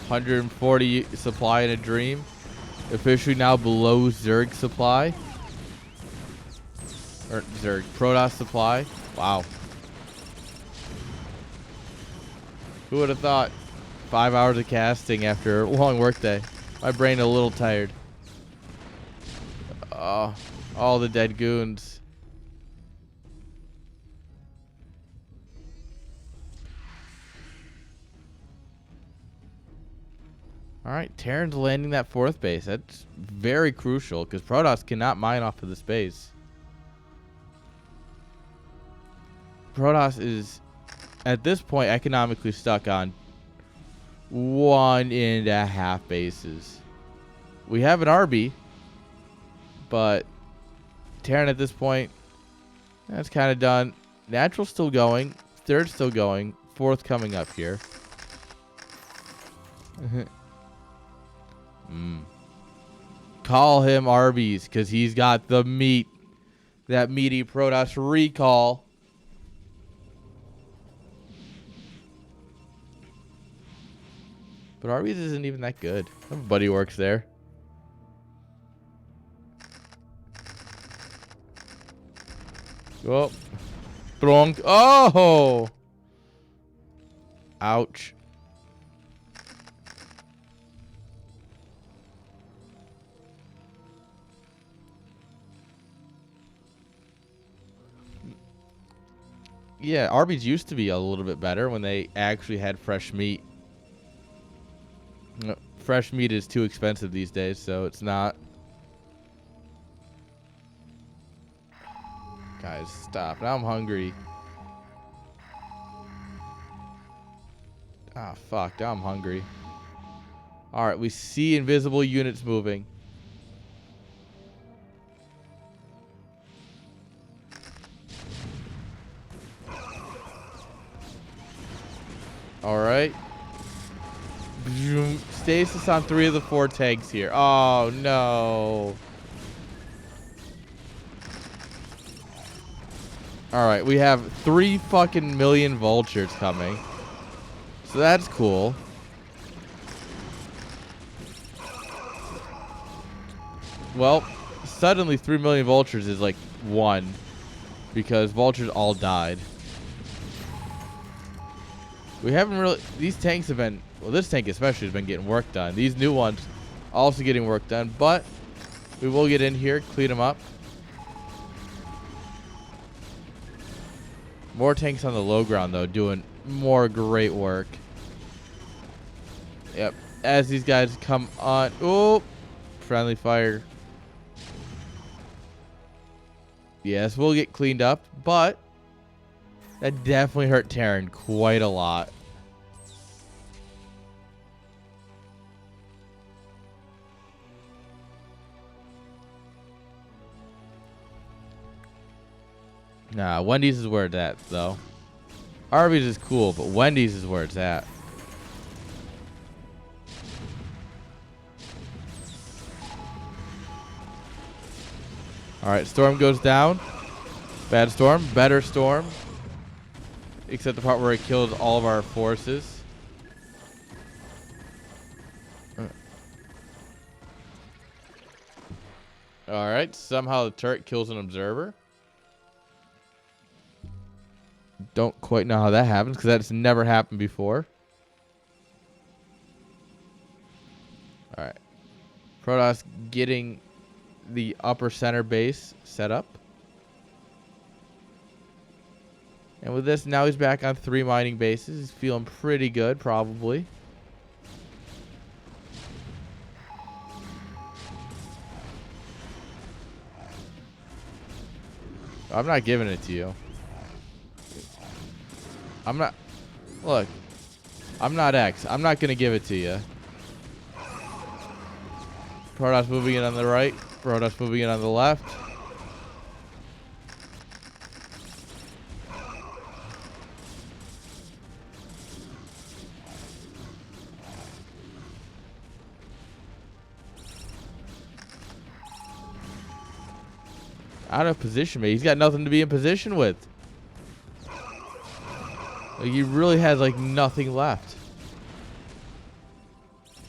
140 supply in a dream. Officially now below Zerg supply. Or Zerg. Protoss supply. Wow. Who would have thought? 5 hours of casting after a long workday. My brain a little tired. Oh, all the dead goons. All right, Terran's landing that 4th base. That's very crucial because Protoss cannot mine off of this base. Protoss is, at this point, economically stuck on 1.5 bases. We have an RB, but Terran at this point, that's kind of done. Natural's still going. 3rd still going. 4th coming up here. Call him Arby's because he's got the meat. That meaty Protoss recall. But Arby's isn't even that good. Everybody works there. Oh. Bronk. Oh! Ouch. Yeah, Arby's used to be a little bit better when they actually had fresh meat. Fresh meat is too expensive these days, so it's not. Guys, stop. Now I'm hungry. Ah, fuck. Now I'm hungry. Alright, we see invisible units moving. Alright. Stasis on 3 of the 4 tanks here. Oh, no. Alright, we have 3 fucking million vultures coming. So that's cool. Well, suddenly 3 million vultures is like 1. Because vultures all died. We haven't really... These tanks have been... Well, this tank especially has been getting work done. These new ones also getting work done. But we will get in here, clean them up. More tanks on the low ground, though, doing more great work. Yep. As these guys come on... Oh! Friendly fire. Yes, we'll get cleaned up, but... That definitely hurt Terran quite a lot. Nah, Wendy's is where it's at, though. Arby's is cool, but Wendy's is where it's at. Alright, Storm goes down. Bad Storm, better Storm. Except the part where it killed all of our forces. Alright, somehow the turret kills an observer. Don't quite know how that happens because that's never happened before. Alright. Protoss getting the upper center base set up. And with this, now he's back on 3 mining bases. He's feeling pretty good, probably. I'm not giving it to you. I'm not... Look. I'm not X. I'm not going to give it to you. Protoss moving in on the right. Protoss moving in on the left. Out of position, mate. He's got nothing to be in position with. Like, he really has, like, nothing left.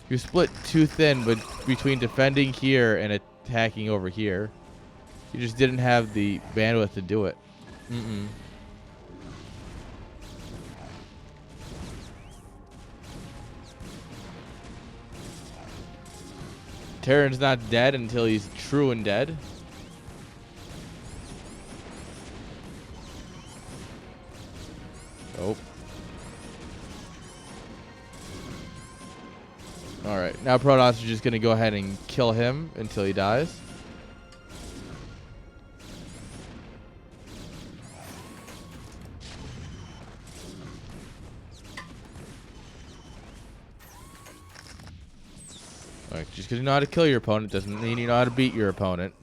You're split too thin but between defending here and attacking over here. You just didn't have the bandwidth to do it. Terran's not dead until he's true and dead. Nope. Alright, now Protoss is just going to go ahead and kill him until he dies. Like, just because you know how to kill your opponent doesn't mean you know how to beat your opponent.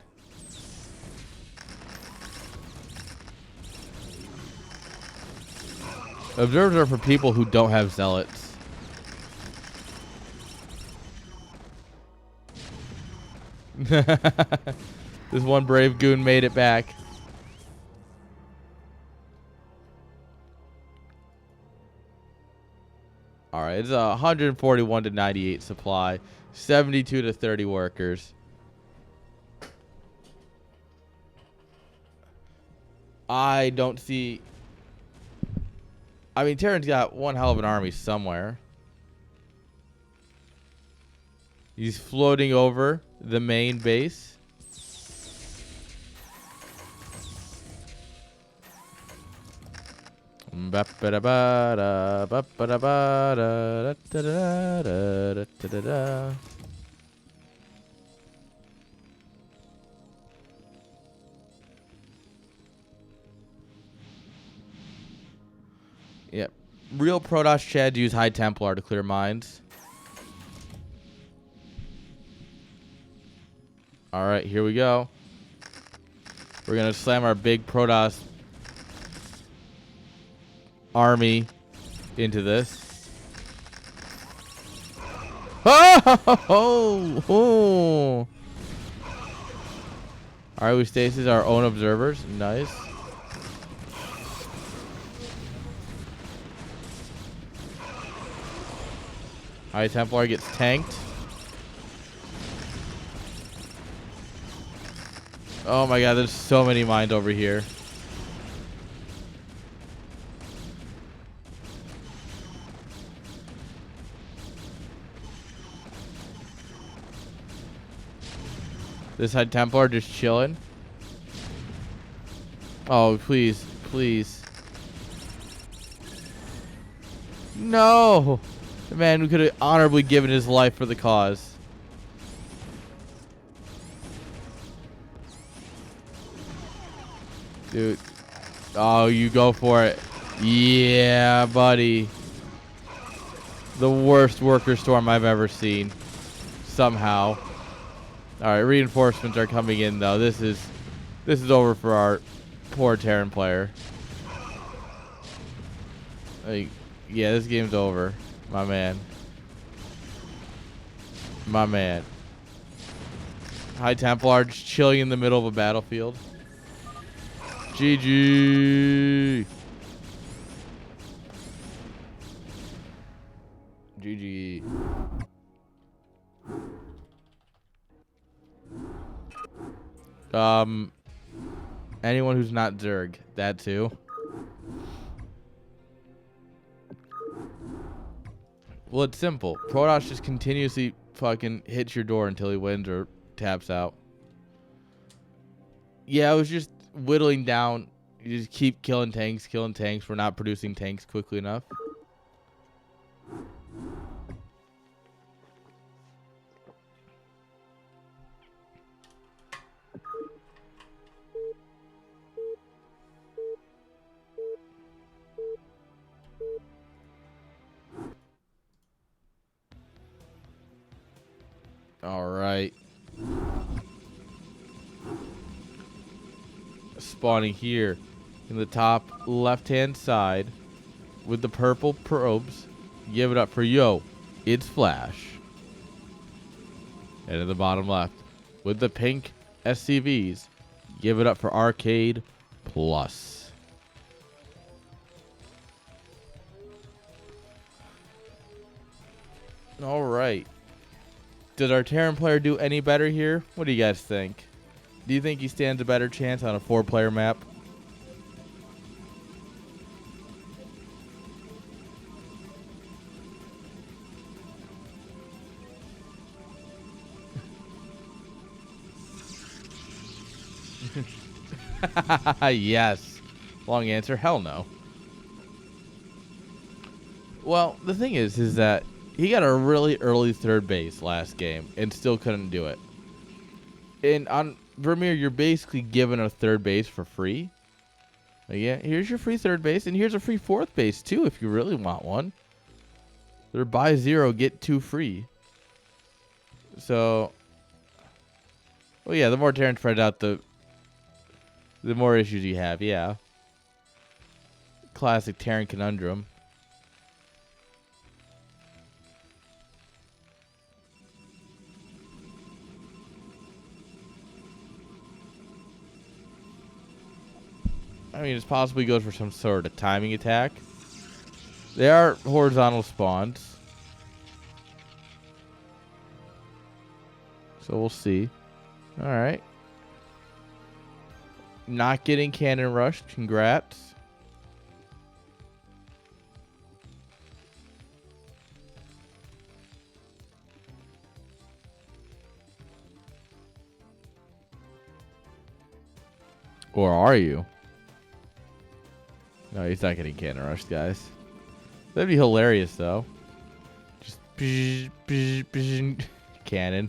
Observers are for people who don't have zealots. This one brave goon made it back. Alright, it's 141 to 98 supply. 72 to 30 workers. I don't see... I mean, Terran's got one hell of an army somewhere. He's floating over the main base. Yep. Real Protoss Chads use High Templar to clear mines. Alright, here we go. We're going to slam our big Protoss army into this. Oh! Alright, we stasis our own observers. Nice. High Templar gets tanked. Oh my god, there's so many mines over here. This High Templar just chilling. Oh, please, please. No! The man who could have honorably given his life for the cause. Dude. Oh, you go for it. Yeah, buddy. The worst worker storm I've ever seen. Somehow. Alright, reinforcements are coming in though. This is over for our poor Terran player. Like, yeah, this game's over. My man. My man. High Templar just chilling in the middle of a battlefield. GG. GG. Anyone who's not Zerg, that too. Well, it's simple. Protoss just continuously fucking hits your door until he wins or taps out. Yeah, I was just whittling down. You just keep killing tanks. We're not producing tanks quickly enough. All right. Spawning here in the top left-hand side with the purple probes. Give it up for YoitsFlash. And in the bottom left with the pink S.C.Vs. Give it up for Arcade Plus. All right. Did our Terran player do any better here? What do you guys think? Do you think he stands a better chance on a 4-player map? Yes. Long answer, hell no. Well, the thing is that he got a really early third base last game and still couldn't do it. And on Vermeer, you're basically given a third base for free. Yeah, here's your free third base, and here's a free fourth base too if you really want one. They're buy 0, get 2 free. So, well, yeah, the more Terran spread out, the more issues you have, yeah. Classic Terran conundrum. I mean, it possibly goes for some sort of timing attack. They are horizontal spawns. So we'll see. Alright. Not getting cannon rushed. Congrats. Or are you? No, he's not getting cannon rushed, guys. That'd be hilarious, though. Just cannon.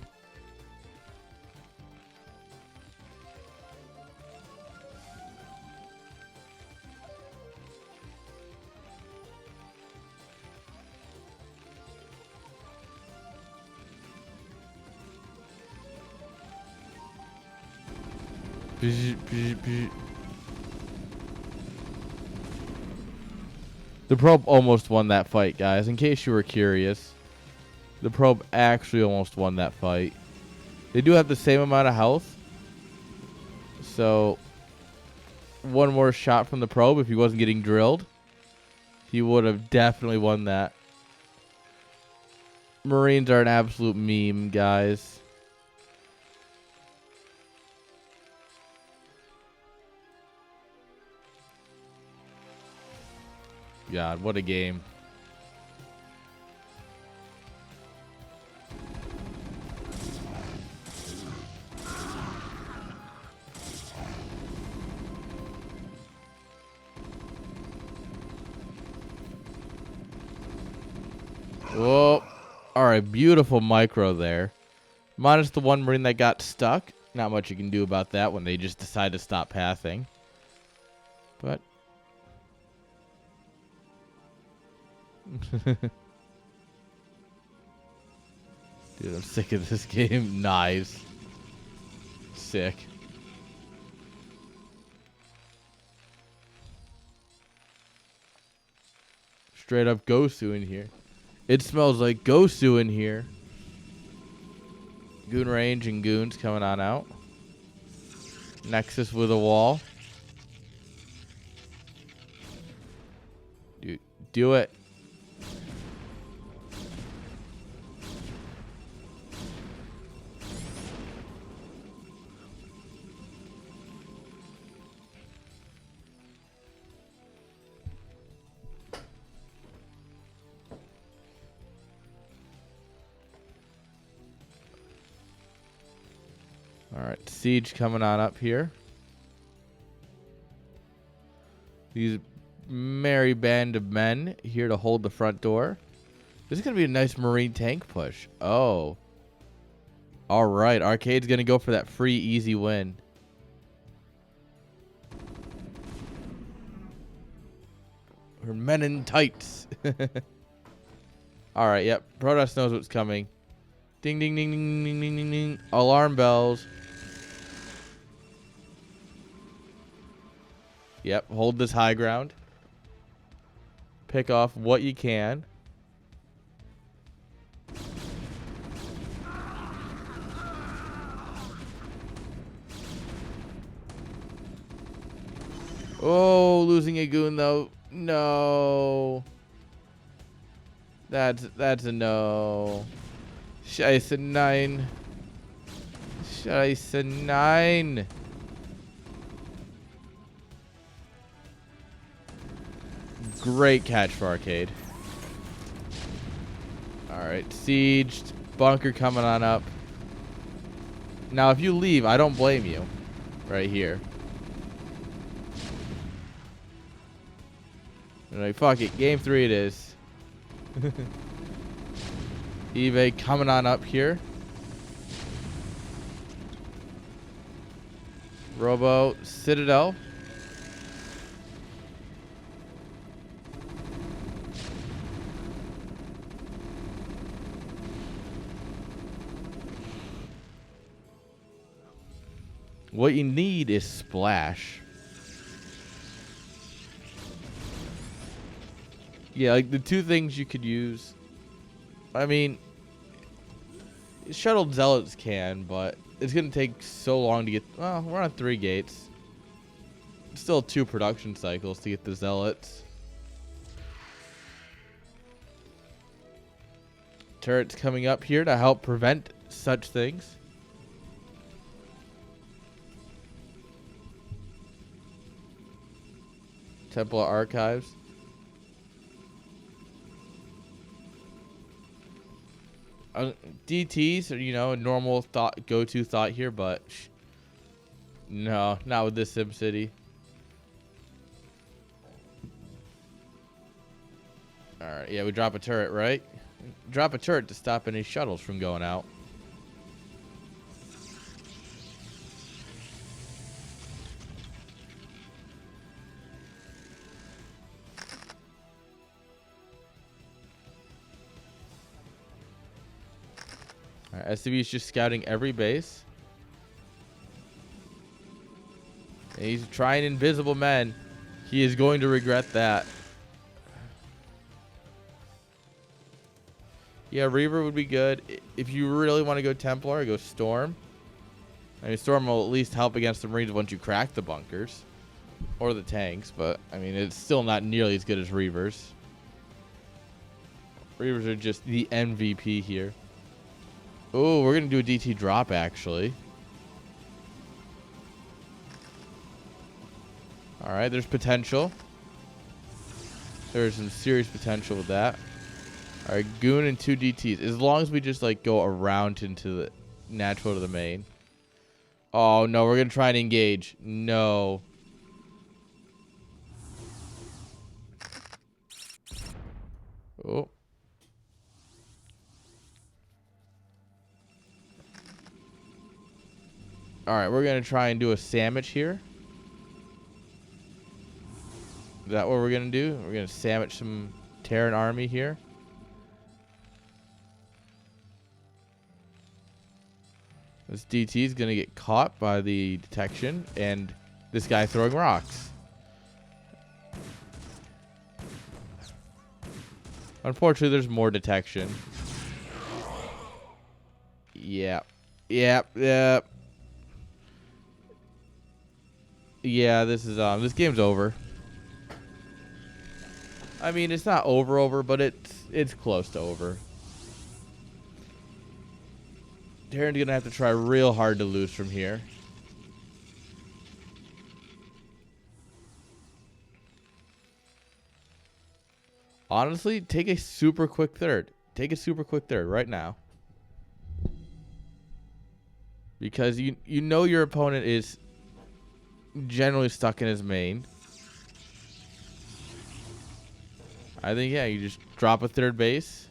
The probe almost won that fight, guys. In case you were curious, the probe actually almost won that fight. They do have the same amount of health. So, one more shot from the probe if he wasn't getting drilled. He would have definitely won that. Marines are an absolute meme, guys. God, what a game. Whoa. Alright, beautiful micro there. Minus the one Marine that got stuck. Not much you can do about that when they just decide to stop pathing. But dude, I'm sick of this game. Nice. Sick. Straight up Gosu in here. It smells like Gosu in here. Goon range and goons coming on out. Nexus with a wall. Dude, do it. Alright, siege coming on up here. These merry band of men here to hold the front door. This is going to be a nice Marine tank push. Oh. Alright, Arcade's going to go for that free, easy win. We're men in tights. Alright, yep. Protoss knows what's coming. Ding, ding, ding, ding, ding, ding, ding, ding. Alarm bells. Yep, hold this high ground. Pick off what you can. Oh, losing a goon though. No. That's a no. Scheiße, nine. Scheiße, nine. Great catch for Arcade. Alright, sieged. Bunker coming on up. Now, if you leave, I don't blame you. Right here. You're like, fuck it. Game 3 it is. eBay coming on up here. Robo, Citadel. What you need is splash. Yeah, like the two things you could use. I mean, shuttled zealots can, but it's gonna take so long to get. Well, we're on 3 gates. Still 2 production cycles to get the zealots. Turrets coming up here to help prevent such things. Temple Archives. DTs are, you know, a normal go-to thought here, but no, not with this SimCity. Alright, yeah, we drop a turret, right? Drop a turret to stop any shuttles from going out. Alright, S.C.V is just scouting every base. And he's trying invisible men. He is going to regret that. Yeah, Reaver would be good. If you really want to go Templar, go Storm. I mean, Storm will at least help against the Marines once you crack the bunkers. Or the tanks, but, I mean, it's still not nearly as good as Reavers. Reavers are just the MVP here. Oh, we're going to do a DT drop, actually. Alright, there's potential. There's some serious potential with that. Alright, Goon and 2 DTs. As long as we just, like, go around into the natural to the main. Oh, no, we're going to try and engage. No. Oh. Alright, we're going to try and do a sandwich here. Is that what we're going to do? We're going to sandwich some Terran army here. This DT is going to get caught by the detection and this guy throwing rocks. Unfortunately, there's more detection. Yeah. Yep. Yep. Yeah, this is this game's over. I mean, it's not over, but it's close to over. Terran's gonna have to try real hard to lose from here. Honestly, take a super quick third. Take a super quick third right now. Because you know your opponent is generally stuck in his main. I think, yeah, you just drop a third base.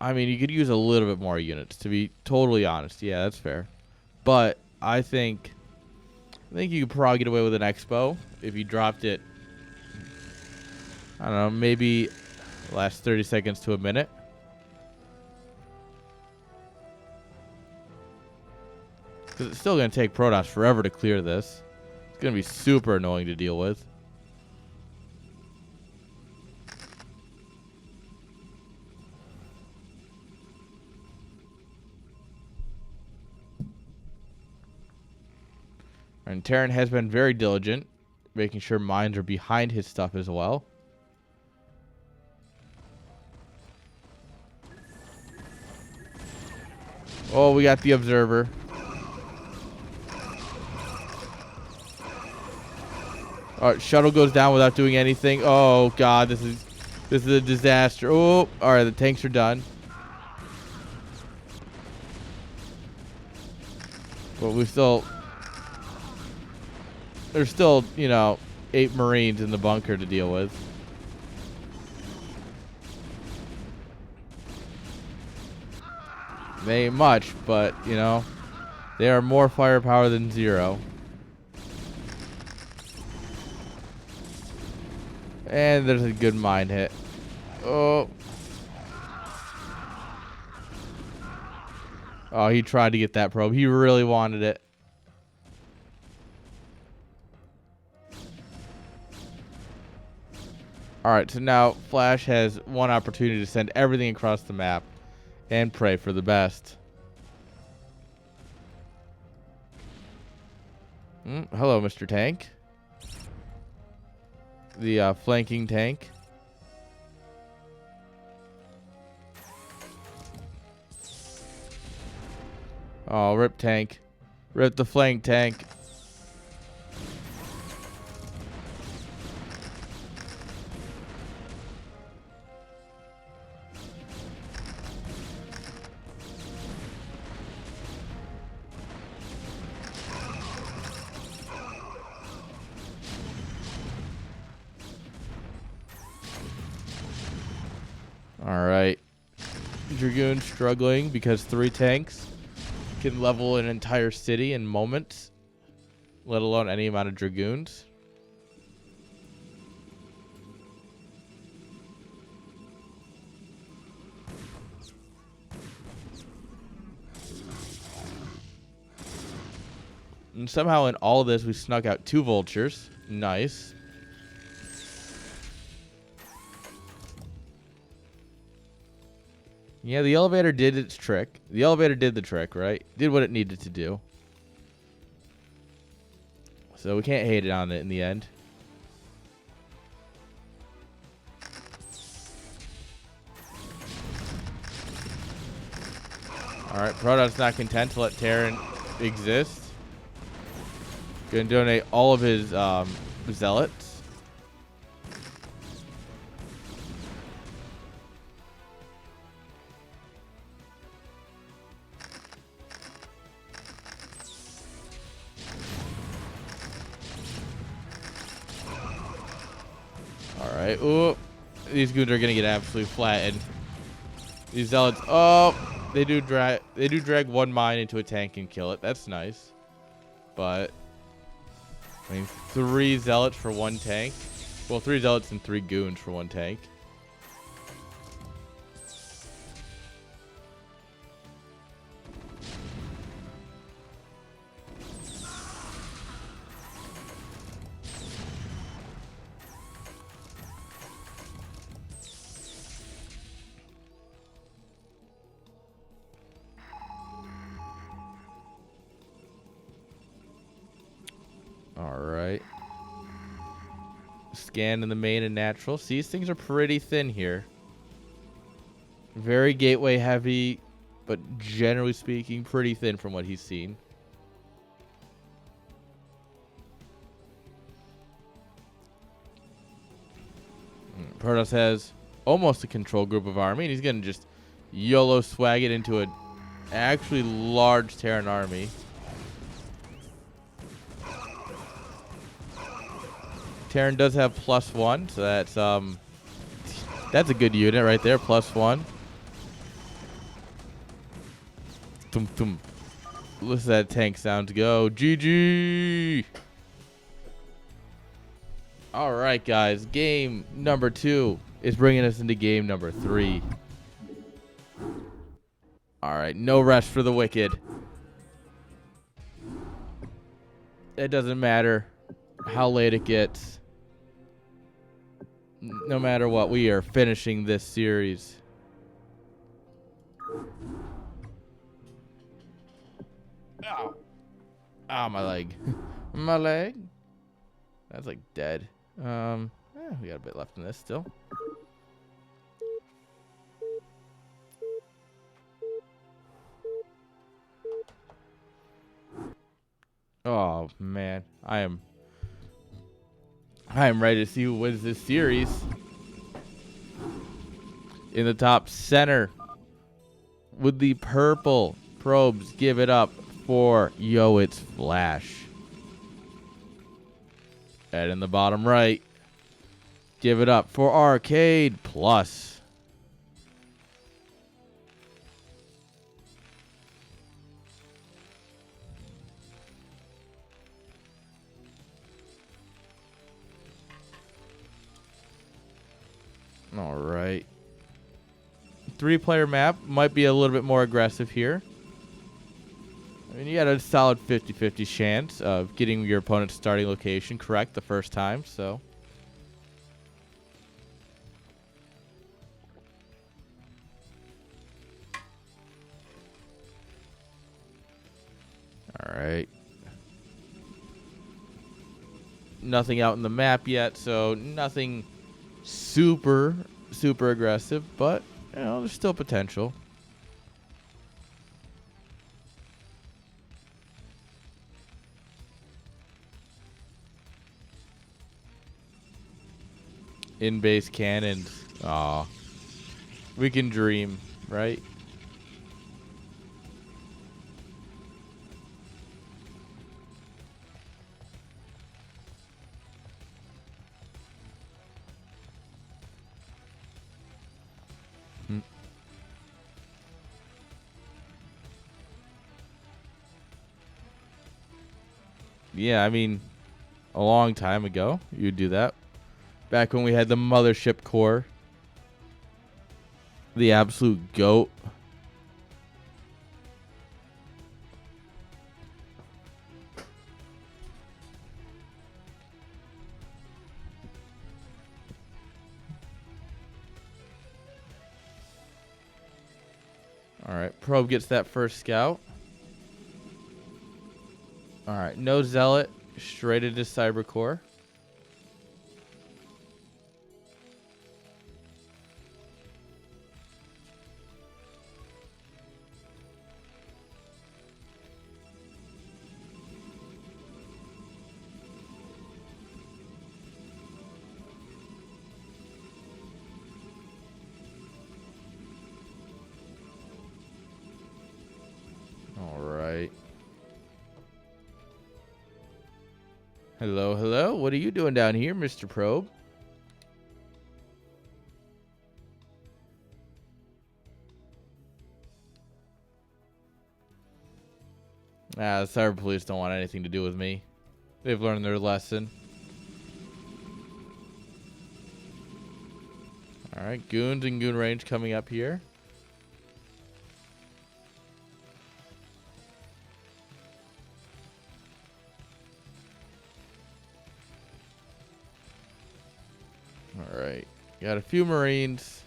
I mean, you could use a little bit more units, to be totally honest. Yeah, that's fair. But I think you could probably get away with an expo if you dropped it, I don't know, maybe last 30 seconds to a minute. Because it's still going to take Protoss forever to clear this. It's going to be super annoying to deal with. And Terran has been very diligent, making sure mines are behind his stuff as well. Oh, we got the observer. All right, shuttle goes down without doing anything. Oh God, this is a disaster. Oh, all right, the tanks are done. But there's still, you know, 8 Marines in the bunker to deal with. They ain't much, but, you know, they are more firepower than 0. And there's a good mine hit. Oh. Oh, he tried to get that probe. He really wanted it. Alright, so now Flash has one opportunity to send everything across the map and pray for the best. Hello, Mr. Tank. The flanking tank. Oh, rip tank. Rip the flank tank. Alright. Dragoon struggling because 3 tanks can level an entire city in moments, let alone any amount of Dragoons. And somehow in all of this, we snuck out 2 vultures. Nice. Yeah, the elevator did its trick. The elevator did the trick, right? Did what it needed to do. So we can't hate it on it in the end. Alright, Protoss not content to let Terran exist. Gonna donate all of his zealots. Alright, ooh. These goons are gonna get absolutely flattened. These zealots, oh, they do drag 1 mine into a tank and kill it. That's nice. But I mean, 3 zealots for 1 tank. Well, 3 zealots and 3 goons for 1 tank. Alright. Scan in the main and natural. See, these things are pretty thin here. Very gateway heavy, but generally speaking, pretty thin from what he's seen. Protoss has almost a control group of army, and he's going to just YOLO swag it into a actually large Terran army. Terran does have +1, so that's a good unit right there, +1. Tum tum. Listen to that tank sound go. GG. All right, guys. Game number 2 is bringing us into game number 3. All right, no rest for the wicked. It doesn't matter how late it gets. No matter what, we are finishing this series. Ow. Ow, my leg. My leg. That's like dead. We got a bit left in this still. Oh man, I am ready to see who wins this series. In the top center with the purple probes, give it up for YoitsFlash. And in the bottom right, give it up for Arcade Plus. All right. 3-player map might be a little bit more aggressive here. I mean, you got a solid 50-50 chance of getting your opponent's starting location correct the first time, so. All right. Nothing out in the map yet, so nothing super aggressive, but you know, there's still potential. In-base cannons. Aw. We can dream, right? Yeah, I mean, a long time ago, you'd do that. Back when we had the mothership core. The absolute GOAT. Alright, Probe gets that first scout. Alright, no Zealot. Straight into Cybercore. Alright. Hello, hello. What are you doing down here, Mr. Probe? The Cyber Police don't want anything to do with me. They've learned their lesson. Alright, goons and goon range coming up here. Alright, got a few Marines.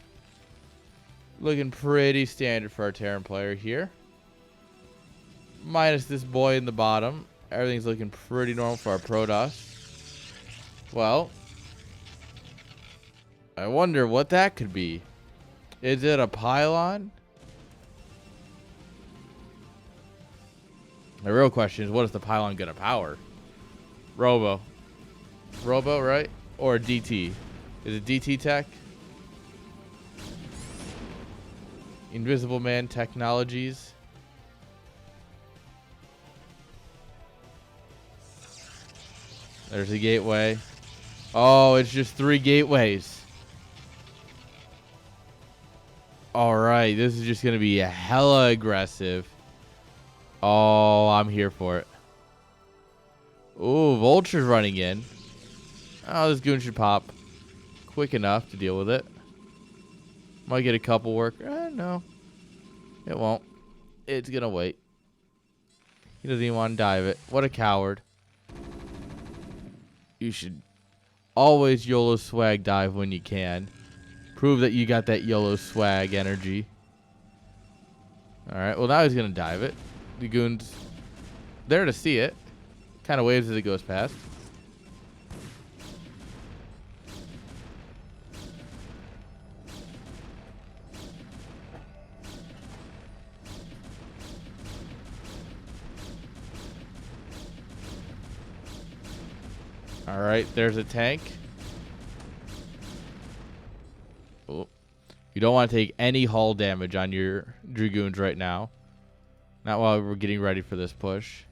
Looking pretty standard for our Terran player here. Minus this boy in the bottom. Everything's looking pretty normal for our Protoss. Well, I wonder what that could be. Is it a pylon? The real question is, what is the pylon gonna power? Robo, right? Or DT? Is it DT tech? Invisible Man Technologies. There's a gateway. Oh, it's just 3 gateways. Alright, this is just going to be a hella aggressive. Oh, I'm here for it. Ooh, Vulture's running in. Oh, this goon should pop quick enough to deal with it. Might get a couple work. No. It won't. It's going to wait. He doesn't even want to dive it. What a coward. You should always YOLO swag dive when you can. Prove that you got that YOLO swag energy. Alright, well now he's going to dive it. The goon's there to see it. Kind of waves as it goes past. All right, there's a tank. Oh. You don't want to take any hull damage on your Dragoons right now. Not while we're getting ready for this push.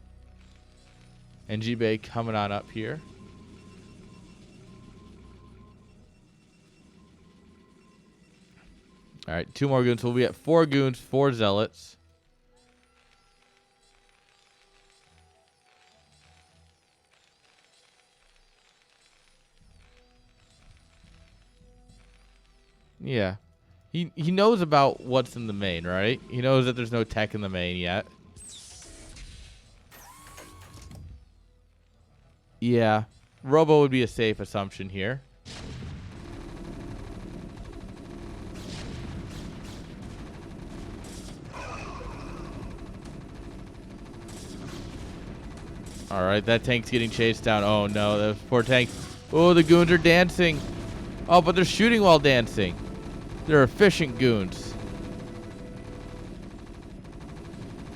NG Bay coming on up here. All right, 2 more goons. We'll be at 4 goons, 4 zealots. Yeah. He knows about what's in the main, right? He knows that there's no tech in the main yet. Yeah. Robo would be a safe assumption here. All right, that tank's getting chased down. Oh, no, the poor tank. Oh, the goons are dancing. Oh, but they're shooting while dancing. They're efficient goons.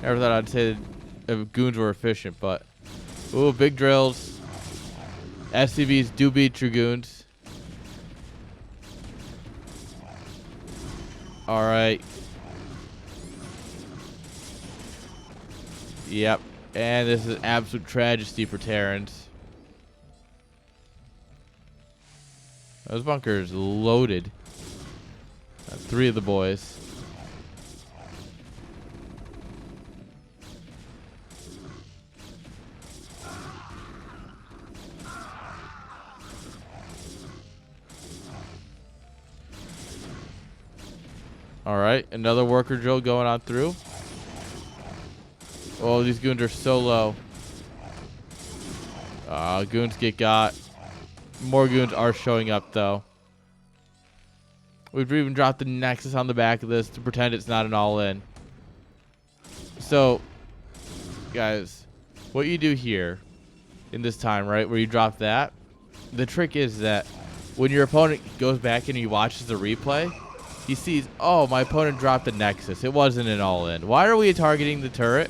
Never thought I'd say that goons were efficient, but... Ooh, big drills. S.C.Vs do beat Dragoons. All right. Yep. And this is absolute tragedy for Terrans. Those bunkers loaded. 3 of the boys. All right, another worker drill going on through. Oh, these goons are so low. Goons get got. More goons are showing up, though. We've even dropped the Nexus on the back of this to pretend it's not an all-in. So, guys, what you do here in this time, right, where you drop that, the trick is that when your opponent goes back and he watches the replay, he sees, oh, my opponent dropped the Nexus. It wasn't an all-in. Why are we targeting the turret?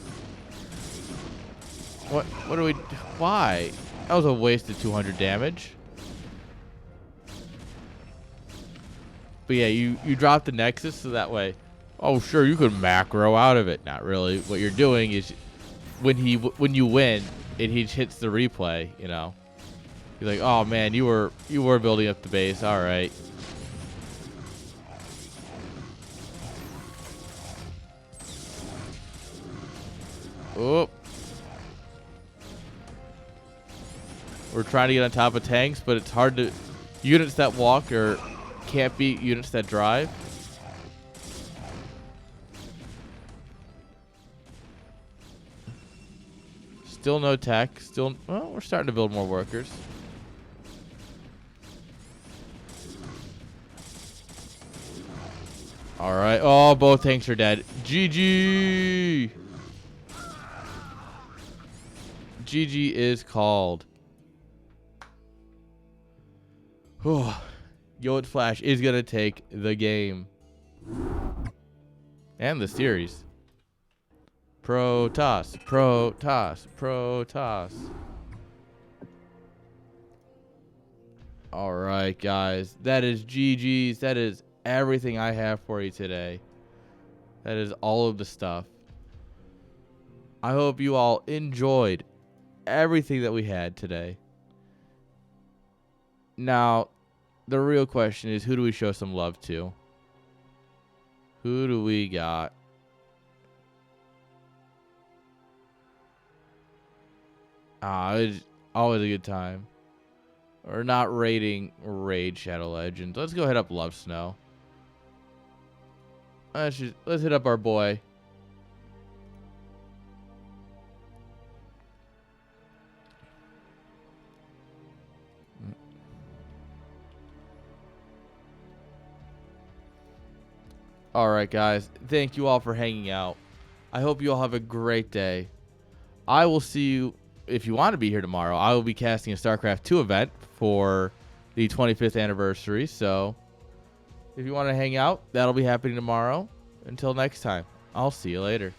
What are we... Why? That was a wasted 200 damage. But yeah, you drop the Nexus so that way... Oh, sure, you could macro out of it. Not really. What you're doing is when you win, he hits the replay, you know. You're like, oh, man, you were building up the base. All right. Oh. We're trying to get on top of tanks, but it's hard to... Units that walk or can't beat units that drive. Still no tech. Still... Well, we're starting to build more workers. All right. Oh, both tanks are dead. GG! GG is called. YoitsFlash is going to take the game. And the series. Protoss. Protoss. Protoss. Alright, guys. That is GG's. That is everything I have for you today. That is all of the stuff. I hope you all enjoyed everything that we had today. Now, the real question is, who do we show some love to? Who do we got? It's always a good time. We're not raiding Raid Shadow Legends. Let's go hit up Love Snow. Let's hit up our boy. Alright, guys. Thank you all for hanging out. I hope you all have a great day. I will see you if you want to be here tomorrow, I will be casting a StarCraft 2 event for the 25th anniversary. So if you want to hang out, that'll be happening tomorrow. Until next time, I'll see you later.